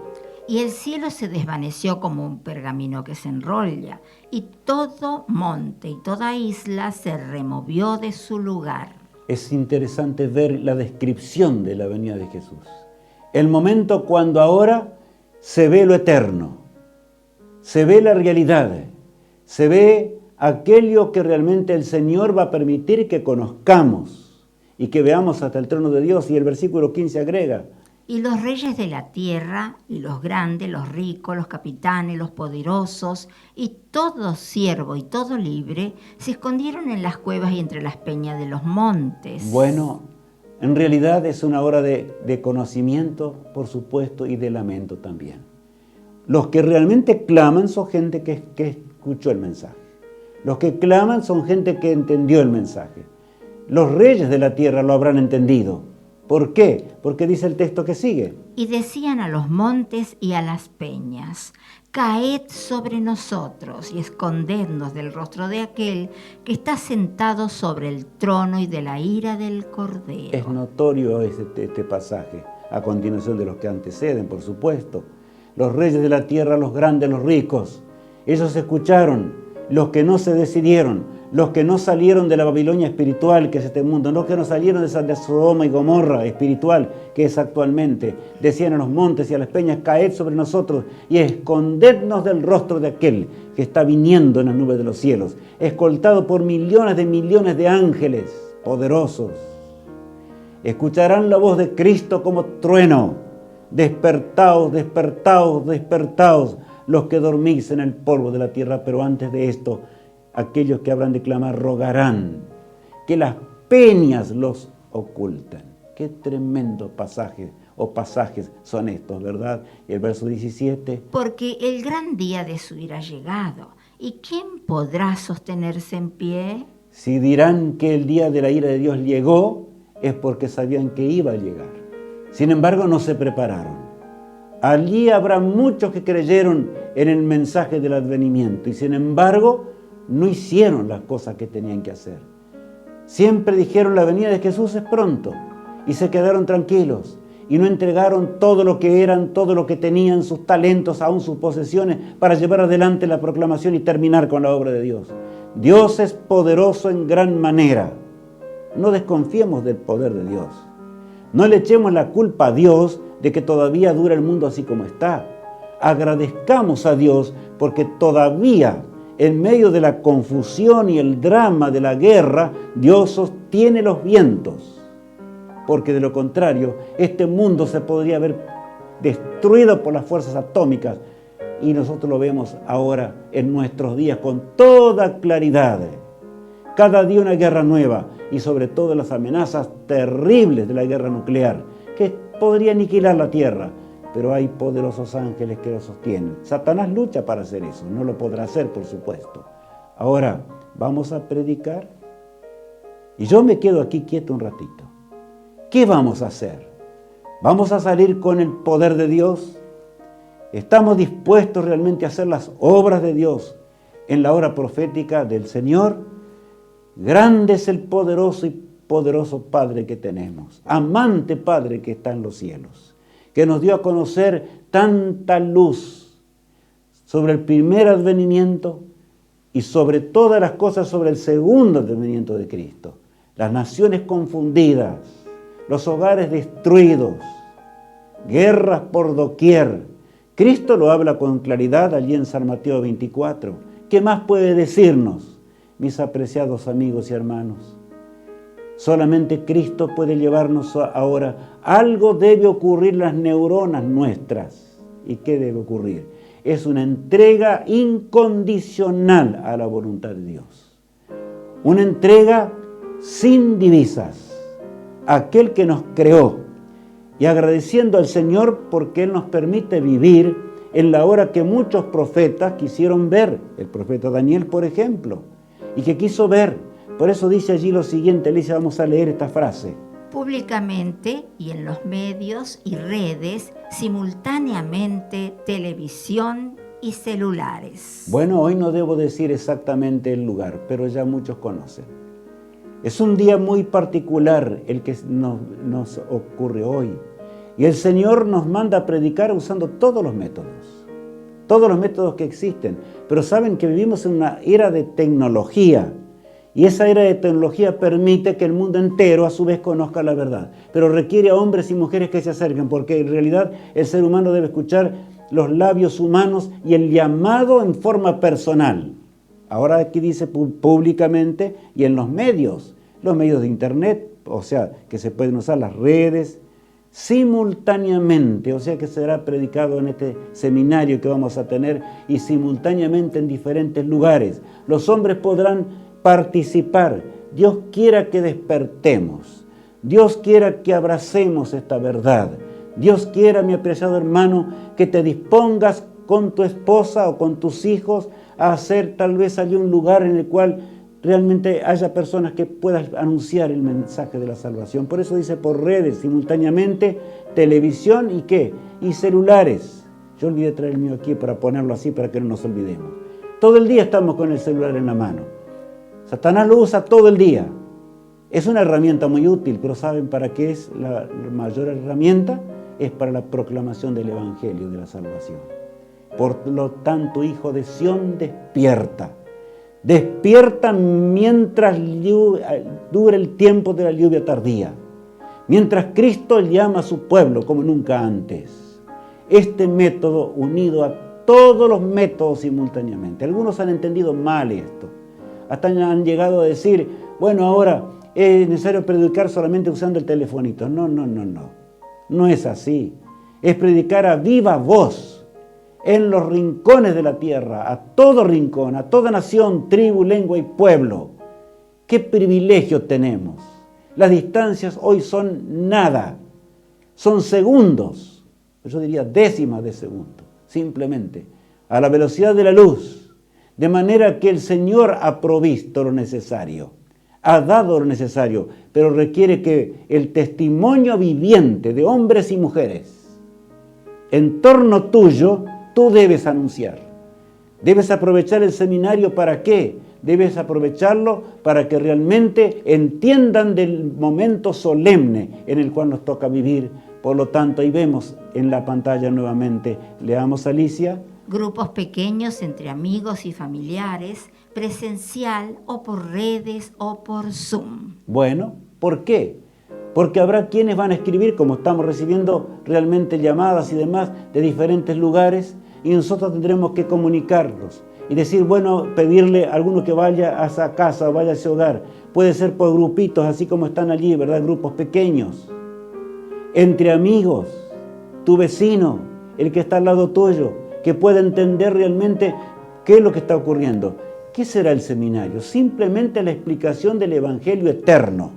Y el cielo se desvaneció como un pergamino que se enrolla, y todo monte y toda isla se removió de su lugar. Es interesante ver la descripción de la venida de Jesús. El momento cuando ahora se ve lo eterno, se ve la realidad, se ve aquello que realmente el Señor va a permitir que conozcamos y que veamos hasta el trono de Dios. Y el versículo 15 agrega: y los reyes de la tierra, y los grandes, los ricos, los capitanes, los poderosos, y todo siervo y todo libre, se escondieron en las cuevas y entre las peñas de los montes. Bueno, en realidad es una hora de conocimiento, por supuesto, y de lamento también. Los que realmente claman son gente que escuchó el mensaje. Los que claman son gente que entendió el mensaje. Los reyes de la tierra lo habrán entendido. ¿Por qué? Porque dice el texto que sigue. Y decían a los montes y a las peñas: caed sobre nosotros y escondednos del rostro de aquel que está sentado sobre el trono y de la ira del Cordero. Es notorio este pasaje, a continuación de los que anteceden, por supuesto. Los reyes de la tierra, los grandes, los ricos, ellos escucharon. Los que no se decidieron, los que no salieron de la Babilonia espiritual, que es este mundo, los que no salieron de Sodoma y Gomorra espiritual, que es actualmente, decían a los montes y a las peñas: caed sobre nosotros y escondednos del rostro de aquel que está viniendo en las nubes de los cielos, escoltado por millones de ángeles poderosos. Escucharán la voz de Cristo como trueno: despertaos, despertaos, despertaos, los que dormís en el polvo de la tierra. Pero antes de esto, aquellos que habrán de clamar rogarán que las peñas los oculten. Qué tremendo pasaje o pasajes son estos, ¿verdad? El verso 17. Porque el gran día de su ira ha llegado, ¿y quién podrá sostenerse en pie? Si dirán que el día de la ira de Dios llegó, es porque sabían que iba a llegar. Sin embargo, no se prepararon. Allí habrá muchos que creyeron en el mensaje del advenimiento y sin embargo no hicieron las cosas que tenían que hacer. Siempre dijeron: la venida de Jesús es pronto, y se quedaron tranquilos y no entregaron todo lo que eran, todo lo que tenían, sus talentos, aún sus posesiones, para llevar adelante la proclamación y terminar con la obra de Dios. Dios es poderoso en gran manera. No desconfiemos del poder de Dios. No le echemos la culpa a Dios de que todavía dura el mundo así como está. Agradezcamos a Dios porque todavía, en medio de la confusión y el drama de la guerra, Dios sostiene los vientos. Porque de lo contrario, este mundo se podría haber destruido por las fuerzas atómicas. Y nosotros lo vemos ahora en nuestros días con toda claridad. Cada día una guerra nueva y sobre todo las amenazas terribles de la guerra nuclear, que podría aniquilar la tierra, pero hay poderosos ángeles que lo sostienen. Satanás lucha para hacer eso, no lo podrá hacer, por supuesto. Ahora, vamos a predicar. Y yo me quedo aquí quieto un ratito. ¿Qué vamos a hacer? ¿Vamos a salir con el poder de Dios? ¿Estamos dispuestos realmente a hacer las obras de Dios en la hora profética del Señor? Grande es el poderoso y poderoso Padre que tenemos, amante Padre que está en los cielos, que nos dio a conocer tanta luz sobre el primer advenimiento y sobre todas las cosas sobre el segundo advenimiento de Cristo. Las naciones confundidas, los hogares destruidos, guerras por doquier. Cristo lo habla con claridad allí en San Mateo 24. ¿Qué más puede decirnos, mis apreciados amigos y hermanos? Solamente Cristo puede llevarnos ahora. Algo debe ocurrir en las neuronas nuestras. ¿Y qué debe ocurrir? Es una entrega incondicional a la voluntad de Dios. Una entrega sin divisas. Aquel que nos creó. Y agradeciendo al Señor porque Él nos permite vivir en la hora que muchos profetas quisieron ver. El profeta Daniel, por ejemplo. Y que quiso ver. Por eso dice allí lo siguiente. Alicia, vamos a leer esta frase. Públicamente y en los medios y redes, simultáneamente televisión y celulares. Bueno, hoy no debo decir exactamente el lugar, pero ya muchos conocen. Es un día muy particular el que nos ocurre hoy. Y el Señor nos manda a predicar usando todos los métodos que existen. Pero saben que vivimos en una era de tecnología. Y esa era de tecnología permite que el mundo entero a su vez conozca la verdad. Pero requiere a hombres y mujeres que se acerquen, porque en realidad el ser humano debe escuchar los labios humanos y el llamado en forma personal. Ahora aquí dice públicamente y en los medios de internet, o sea, que se pueden usar las redes simultáneamente, o sea que será predicado en este seminario que vamos a tener y simultáneamente en diferentes lugares. Los hombres podrán participar. Dios quiera que despertemos. Dios quiera que abracemos esta verdad. Dios quiera, mi apreciado hermano, que te dispongas con tu esposa o con tus hijos a hacer tal vez allí un lugar en el cual realmente haya personas que puedan anunciar el mensaje de la salvación. Por eso dice por redes, simultáneamente, televisión y ¿qué? Y celulares. Yo olvidé traer el mío aquí para ponerlo así para que no nos olvidemos. Todo el día estamos con el celular en la mano. Satanás lo usa todo el día. Es una herramienta muy útil, pero ¿saben para qué es la mayor herramienta? Es para la proclamación del Evangelio de la salvación. Por lo tanto, hijo de Sión, despierta. Despierta mientras dure el tiempo de la lluvia tardía. Mientras Cristo llama a su pueblo como nunca antes. Este método unido a todos los métodos simultáneamente. Algunos han entendido mal esto. Hasta han llegado a decir, bueno, ahora es necesario predicar solamente usando el telefonito. No. No es así. Es predicar a viva voz en los rincones de la tierra, a todo rincón, a toda nación, tribu, lengua y pueblo. ¡Qué privilegio tenemos! Las distancias hoy son nada. Son segundos. Yo diría décimas de segundo. Simplemente a la velocidad de la luz. De manera que el Señor ha provisto lo necesario, ha dado lo necesario, pero requiere que el testimonio viviente de hombres y mujeres en torno tuyo, tú debes anunciar. Debes aprovechar el seminario ¿para qué? Debes aprovecharlo para que realmente entiendan del momento solemne en el cual nos toca vivir. Por lo tanto, ahí vemos en la pantalla nuevamente, leamos Alicia. Grupos pequeños entre amigos y familiares, presencial o por redes o por Zoom. Bueno, ¿por qué? Porque habrá quienes van a escribir, como estamos recibiendo realmente llamadas y demás de diferentes lugares, y nosotros tendremos que comunicarlos y decir, bueno, pedirle a alguno que vaya a esa casa o vaya a ese hogar. Puede ser por grupitos, así como están allí, ¿verdad? Grupos pequeños. Entre amigos, tu vecino, el que está al lado tuyo, que pueda entender realmente qué es lo que está ocurriendo. ¿Qué será el seminario? Simplemente la explicación del Evangelio eterno,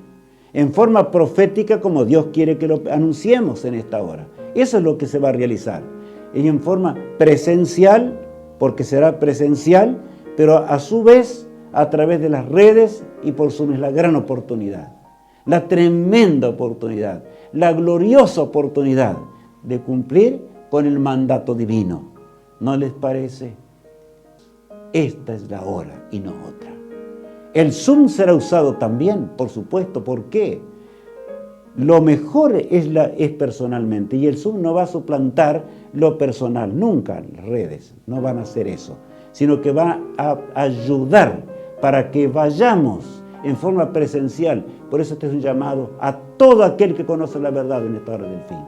en forma profética como Dios quiere que lo anunciemos en esta hora. Eso es lo que se va a realizar. Y en forma presencial, porque será presencial, pero a su vez a través de las redes y por Zoom es la gran oportunidad, la tremenda oportunidad, la gloriosa oportunidad de cumplir con el mandato divino. ¿No les parece? Esta es la hora y no otra. El Zoom será usado también, por supuesto. ¿Por qué? Lo mejor es personalmente, y el Zoom no va a suplantar lo personal. Nunca las redes no van a hacer eso, sino que va a ayudar para que vayamos en forma presencial. Por eso este es un llamado a todo aquel que conoce la verdad en esta hora del fin.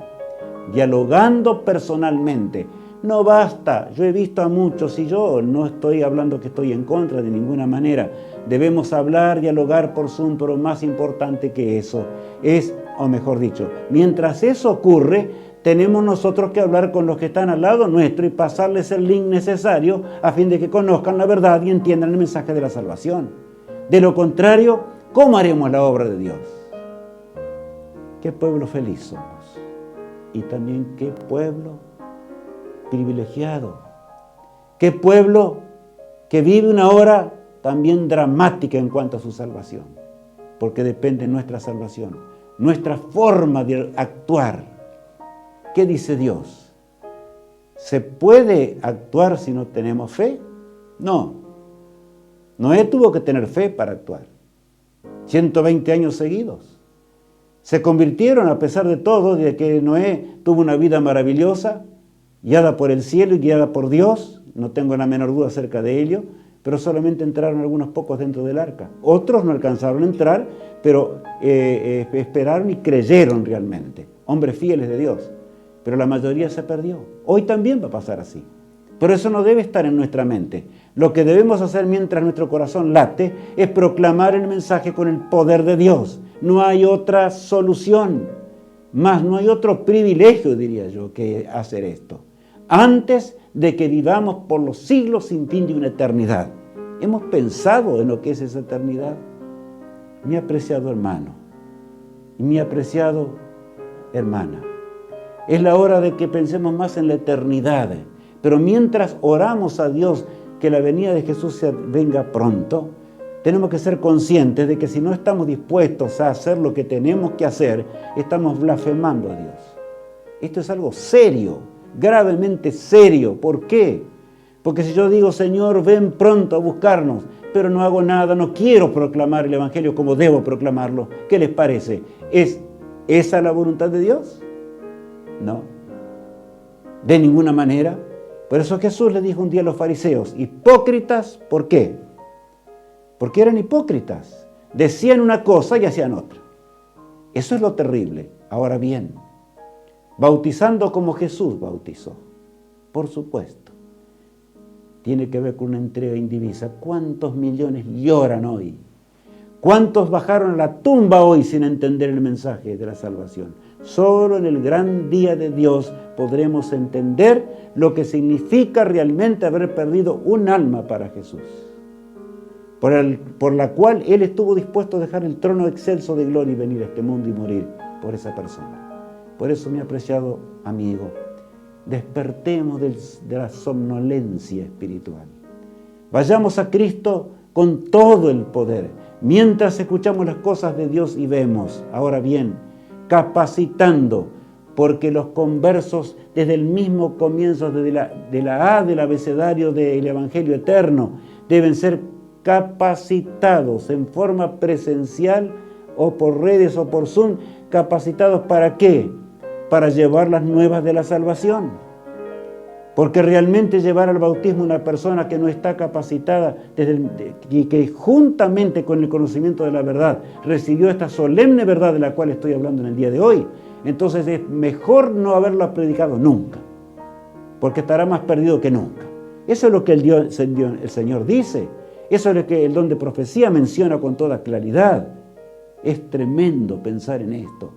Dialogando personalmente. no basta. Yo he visto a muchos y yo no estoy hablando que estoy en contra de ninguna manera. Debemos hablar, dialogar por Zoom, pero más importante que eso es, o mejor dicho, mientras eso ocurre, tenemos nosotros que hablar con los que están al lado nuestro y pasarles el link necesario a fin de que conozcan la verdad y entiendan el mensaje de la salvación. De lo contrario, ¿cómo haremos la obra de Dios? Qué pueblo feliz somos. Y también qué pueblo privilegiado. Qué pueblo que vive una hora también dramática en cuanto a su salvación. Porque depende de nuestra salvación, nuestra forma de actuar. ¿Qué dice Dios? ¿Se puede actuar si no tenemos fe? No. Noé tuvo que tener fe para actuar. 120 años seguidos. Se convirtieron, a pesar de todo, de que Noé tuvo una vida maravillosa, guiada por el cielo y guiada por Dios. No tengo la menor duda acerca de ello, pero solamente entraron algunos pocos dentro del arca. Otros no alcanzaron a entrar, pero esperaron y creyeron realmente. Hombres fieles de Dios. Pero la mayoría se perdió. Hoy también va a pasar así. Pero eso no debe estar en nuestra mente. Lo que debemos hacer mientras nuestro corazón late es proclamar el mensaje con el poder de Dios. No hay otra solución, más no hay otro privilegio, diría yo, que hacer esto. Antes de que vivamos por los siglos sin fin de una eternidad. ¿Hemos pensado en lo que es esa eternidad? Mi apreciado hermano y mi apreciado hermana, es la hora de que pensemos más en la eternidad. Pero mientras oramos a Dios que la venida de Jesús venga pronto, tenemos que ser conscientes de que si no estamos dispuestos a hacer lo que tenemos que hacer, estamos blasfemando a Dios. Esto es algo serio, gravemente serio. ¿Por qué? Porque si yo digo, Señor, ven pronto a buscarnos, pero no hago nada, no quiero proclamar el Evangelio como debo proclamarlo, ¿qué les parece? ¿Es esa la voluntad de Dios? No, de ninguna manera. Por eso Jesús le dijo un día a los fariseos, hipócritas, ¿por qué? Porque eran hipócritas, decían una cosa y hacían otra. Eso es lo terrible. Ahora bien, bautizando como Jesús bautizó, por supuesto, tiene que ver con una entrega indivisa. ¿Cuántos millones lloran hoy? ¿Cuántos bajaron a la tumba hoy sin entender el mensaje de la salvación? Solo en el gran día de Dios podremos entender lo que significa realmente haber perdido un alma para Jesús, por la cual Él estuvo dispuesto a dejar el trono excelso de gloria y venir a este mundo y morir por esa persona. Por eso, mi apreciado amigo, despertemos de la somnolencia espiritual. Vayamos a Cristo con todo el poder, mientras escuchamos las cosas de Dios y vemos. Ahora bien, capacitando, porque los conversos desde el mismo comienzo, desde la A del abecedario del Evangelio eterno, deben ser capacitados en forma presencial o por redes o por Zoom. ¿Capacitados para qué? Para llevar las nuevas de la salvación. Porque realmente llevar al bautismo a una persona que no está capacitada y que juntamente con el conocimiento de la verdad recibió esta solemne verdad de la cual estoy hablando en el día de hoy, entonces es mejor no haberlo predicado nunca, porque estará más perdido que nunca. Eso es lo que el Señor dice, eso es lo que el don de profecía menciona con toda claridad. Es tremendo pensar en esto.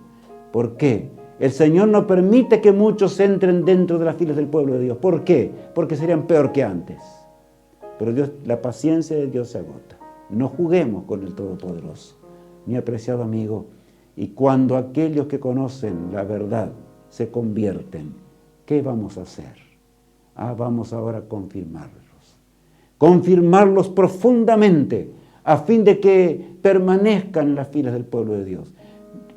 ¿Por qué? El Señor no permite que muchos entren dentro de las filas del pueblo de Dios. ¿Por qué? Porque serían peor que antes. Pero la paciencia de Dios se agota. No juguemos con el Todopoderoso, mi apreciado amigo. Y cuando aquellos que conocen la verdad se convierten, ¿qué vamos a hacer? Vamos ahora a confirmarlos. Confirmarlos profundamente a fin de que permanezcan en las filas del pueblo de Dios.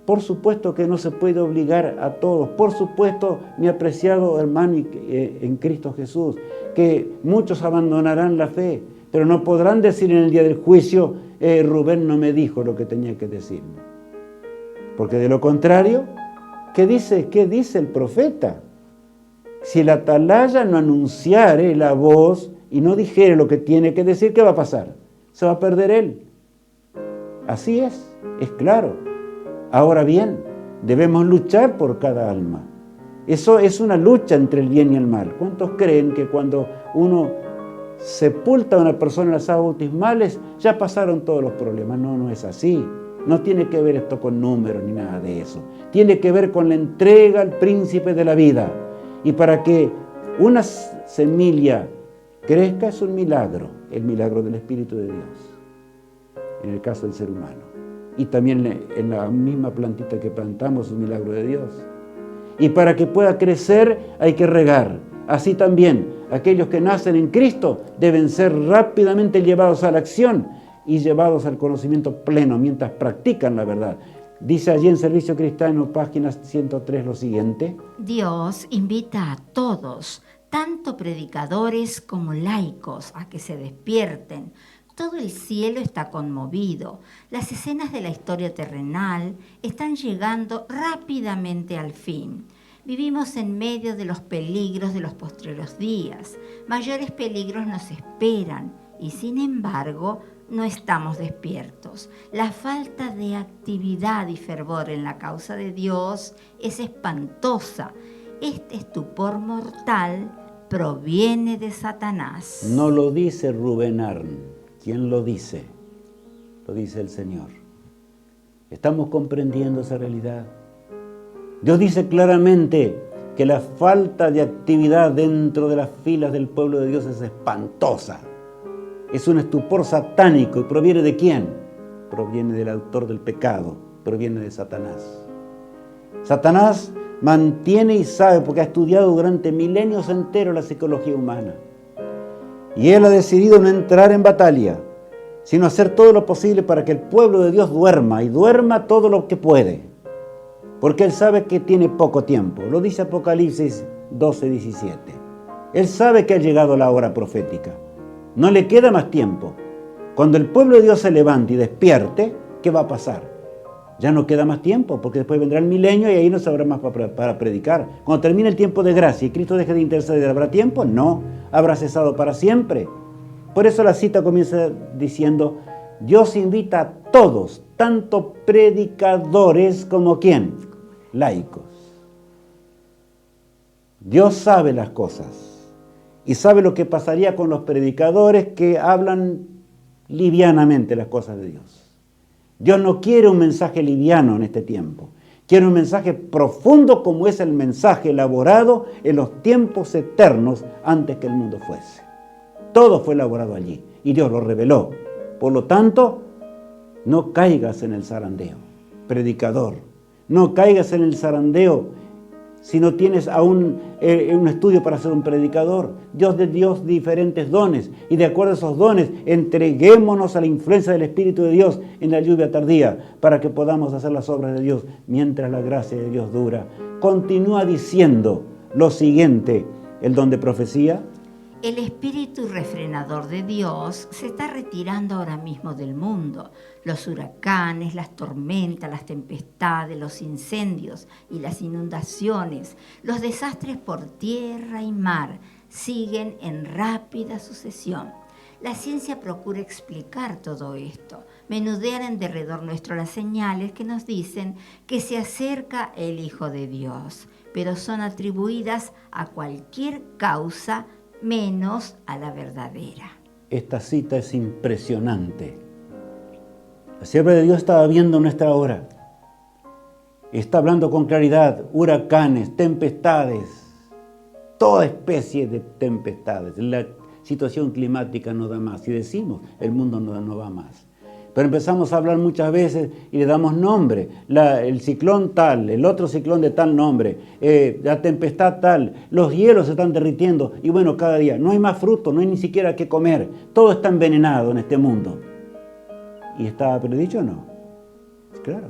Por supuesto que no se puede obligar a todos. Por supuesto, mi apreciado hermano en Cristo Jesús, que muchos abandonarán la fe, pero no podrán decir en el día del juicio, Rubén no me dijo lo que tenía que decirme. Porque de lo contrario, ¿qué dice el profeta? Si el atalaya no anunciare la voz y no dijere lo que tiene que decir, ¿qué va a pasar? Se va a perder él. Así es claro. Ahora bien, debemos luchar por cada alma. Eso es una lucha entre el bien y el mal. ¿Cuántos creen que cuando uno sepulta a una persona en las aguas bautismales, ya pasaron todos los problemas? No, no es así. No tiene que ver esto con números ni nada de eso. Tiene que ver con la entrega al príncipe de la vida. Y para que una semilla crezca es un milagro, el milagro del Espíritu de Dios, en el caso del ser humano. Y también en la misma plantita que plantamos es un milagro de Dios. Y para que pueda crecer hay que regar. Así también, aquellos que nacen en Cristo deben ser rápidamente llevados a la acción y llevados al conocimiento pleno mientras practican la verdad. Dice allí en Servicio Cristiano, página 103, lo siguiente. Dios invita a todos, tanto predicadores como laicos, a que se despierten. Todo el cielo está conmovido. Las escenas de la historia terrenal están llegando rápidamente al fin. Vivimos en medio de los peligros de los postreros días. Mayores peligros nos esperan y, sin embargo, no estamos despiertos. La falta de actividad y fervor en la causa de Dios es espantosa. Este estupor mortal proviene de Satanás. No lo dice Rubén Arn. ¿Quién lo dice? Lo dice el Señor. ¿Estamos comprendiendo esa realidad? Dios dice claramente que la falta de actividad dentro de las filas del pueblo de Dios es espantosa. Es un estupor satánico. ¿Y proviene de quién? Proviene del autor del pecado, proviene de Satanás. Satanás mantiene y sabe, porque ha estudiado durante milenios enteros la psicología humana. Y él ha decidido no entrar en batalla, sino hacer todo lo posible para que el pueblo de Dios duerma, y duerma todo lo que puede. Porque él sabe que tiene poco tiempo. Lo dice Apocalipsis 12:17. Él sabe que ha llegado la hora profética. No le queda más tiempo. Cuando el pueblo de Dios se levante y despierte, ¿qué va a pasar? Ya no queda más tiempo, porque después vendrá el milenio y ahí no se habrá más para predicar. Cuando termine el tiempo de gracia y Cristo deje de interceder, ¿habrá tiempo? No, habrá cesado para siempre. Por eso la cita comienza diciendo, Dios invita a todos, tanto predicadores como ¿quién? Laicos. Dios sabe las cosas y sabe lo que pasaría con los predicadores que hablan livianamente las cosas de Dios. Dios no quiere un mensaje liviano en este tiempo. Quiere un mensaje profundo como es el mensaje elaborado en los tiempos eternos antes que el mundo fuese. Todo fue elaborado allí y Dios lo reveló. Por lo tanto, no caigas en el zarandeo, predicador. No caigas en el zarandeo si no tienes aún un estudio para ser un predicador. Dios dio diferentes dones y de acuerdo a esos dones entreguémonos a la influencia del Espíritu de Dios en la lluvia tardía para que podamos hacer las obras de Dios mientras la gracia de Dios dura. Continúa diciendo lo siguiente, el don de profecía. El espíritu refrenador de Dios se está retirando ahora mismo del mundo. Los huracanes, las tormentas, las tempestades, los incendios y las inundaciones, los desastres por tierra y mar siguen en rápida sucesión. La ciencia procura explicar todo esto. Menudean en derredor nuestro las señales que nos dicen que se acerca el Hijo de Dios, pero son atribuidas a cualquier causa menos a la verdadera. Esta cita es impresionante. La sierva de Dios estaba viendo nuestra hora. Está hablando con claridad, huracanes, tempestades, toda especie de tempestades. La situación climática no da más. Si decimos, el mundo no va más. Pero empezamos a hablar muchas veces y le damos nombre. El ciclón tal, el otro ciclón de tal nombre, la tempestad tal, los hielos se están derritiendo y bueno, cada día no hay más fruto, no hay ni siquiera qué comer. Todo está envenenado en este mundo. ¿Y estaba predicho o no? Claro.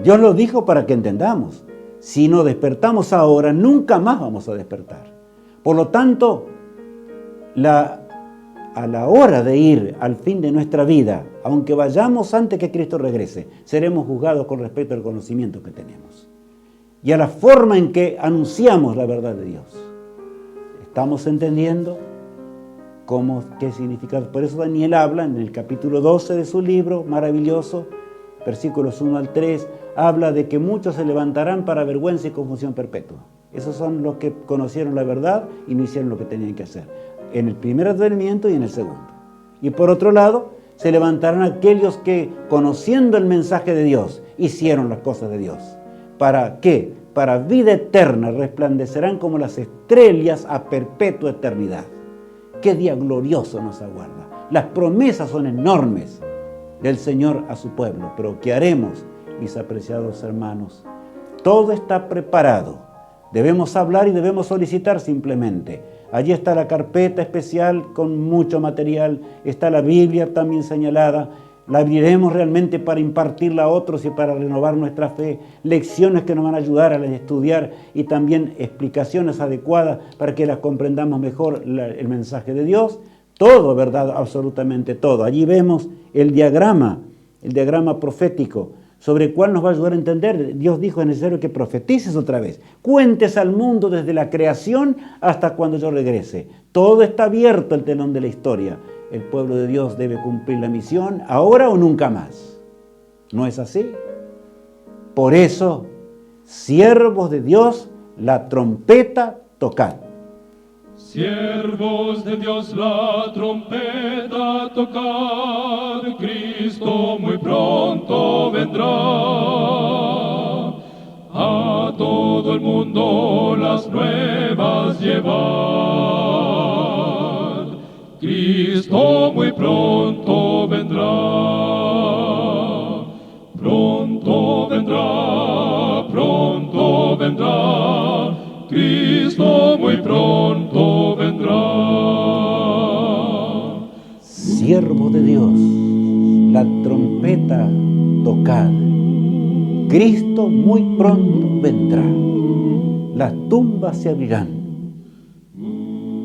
Dios lo dijo para que entendamos. Si no despertamos ahora, nunca más vamos a despertar. Por lo tanto, a la hora de ir al fin de nuestra vida, aunque vayamos antes que Cristo regrese, seremos juzgados con respecto al conocimiento que tenemos y a la forma en que anunciamos la verdad de Dios. ¿Estamos entendiendo qué significa? Por eso Daniel habla en el capítulo 12 de su libro maravilloso, versículos 1 al 3, habla de que muchos se levantarán para vergüenza y confusión perpetua. Esos son los que conocieron la verdad y no hicieron lo que tenían que hacer, en el primer advenimiento y en el segundo. Y por otro lado, se levantarán aquellos que, conociendo el mensaje de Dios, hicieron las cosas de Dios. ¿Para qué? Para vida eterna, resplandecerán como las estrellas a perpetua eternidad. ¡Qué día glorioso nos aguarda! Las promesas son enormes del Señor a su pueblo, pero ¿qué haremos, mis apreciados hermanos? Todo está preparado. Debemos hablar y debemos solicitar simplemente. Allí está la carpeta especial con mucho material, está la Biblia también señalada. La abriremos realmente para impartirla a otros y para renovar nuestra fe. Lecciones que nos van a ayudar a estudiar y también explicaciones adecuadas para que las comprendamos mejor el mensaje de Dios. Todo, ¿verdad? Absolutamente todo. Allí vemos el diagrama profético, sobre el cual nos va a ayudar a entender. Dios dijo: es necesario que profetices otra vez. Cuentes al mundo desde la creación hasta cuando yo regrese. Todo está abierto, el telón de la historia. El pueblo de Dios debe cumplir la misión ahora o nunca más. ¿No es así? Por eso, siervos de Dios, la trompeta tocad. Siervos de Dios, la trompeta tocad, Cristo muy pronto vendrá. A todo el mundo las nuevas llevad, Cristo muy pronto vendrá. Pronto vendrá, pronto vendrá, Cristo muy pronto vendrá. Siervos de Dios, la trompeta tocad. Cristo muy pronto vendrá. Las tumbas se abrirán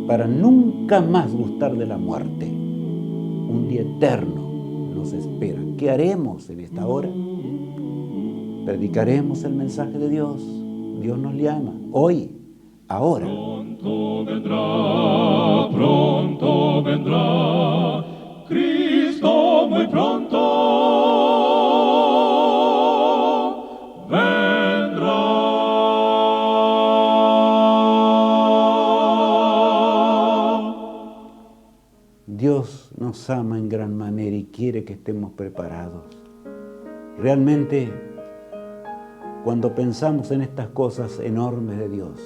para nunca más gustar de la muerte. Un día eterno nos espera. ¿Qué haremos en esta hora? Predicaremos el mensaje de Dios. Dios nos llama hoy, ahora. Pronto vendrá, Cristo muy pronto vendrá. Dios nos ama en gran manera y quiere que estemos preparados. Realmente, cuando pensamos en estas cosas enormes de Dios,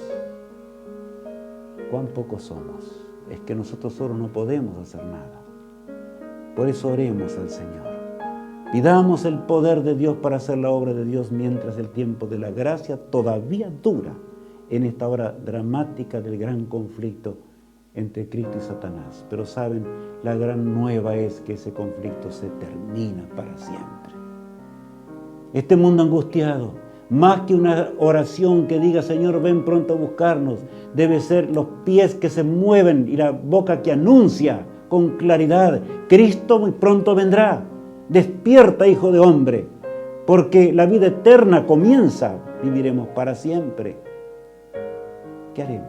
cuán pocos somos. Es que nosotros solos no podemos hacer nada. Por eso oremos al Señor. Pidamos el poder de Dios para hacer la obra de Dios mientras el tiempo de la gracia todavía dura en esta hora dramática del gran conflicto entre Cristo y Satanás. Pero saben, la gran nueva es que ese conflicto se termina para siempre. Este mundo angustiado, más que una oración que diga: Señor, ven pronto a buscarnos, debe ser los pies que se mueven y la boca que anuncia con claridad: Cristo muy pronto vendrá. Despierta, hijo de hombre, porque la vida eterna comienza. Viviremos para siempre. ¿Qué haremos?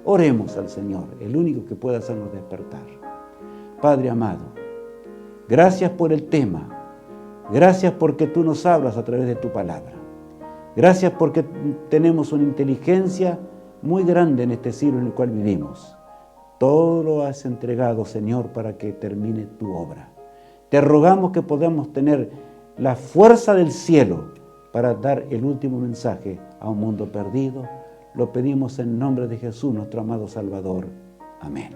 Oremos al Señor, el único que puede hacernos despertar. Padre amado, gracias por el tema. Gracias porque tú nos hablas a través de tu palabra. Gracias porque tenemos una inteligencia muy grande en este siglo en el cual vivimos. Todo lo has entregado, Señor, para que termine tu obra. Te rogamos que podamos tener la fuerza del cielo para dar el último mensaje a un mundo perdido. Lo pedimos en nombre de Jesús, nuestro amado Salvador. Amén.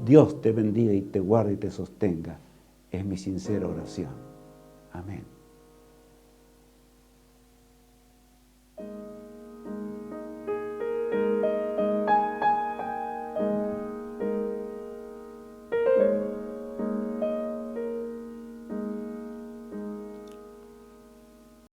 Dios te bendiga y te guarde y te sostenga. Es mi sincera oración. Amén.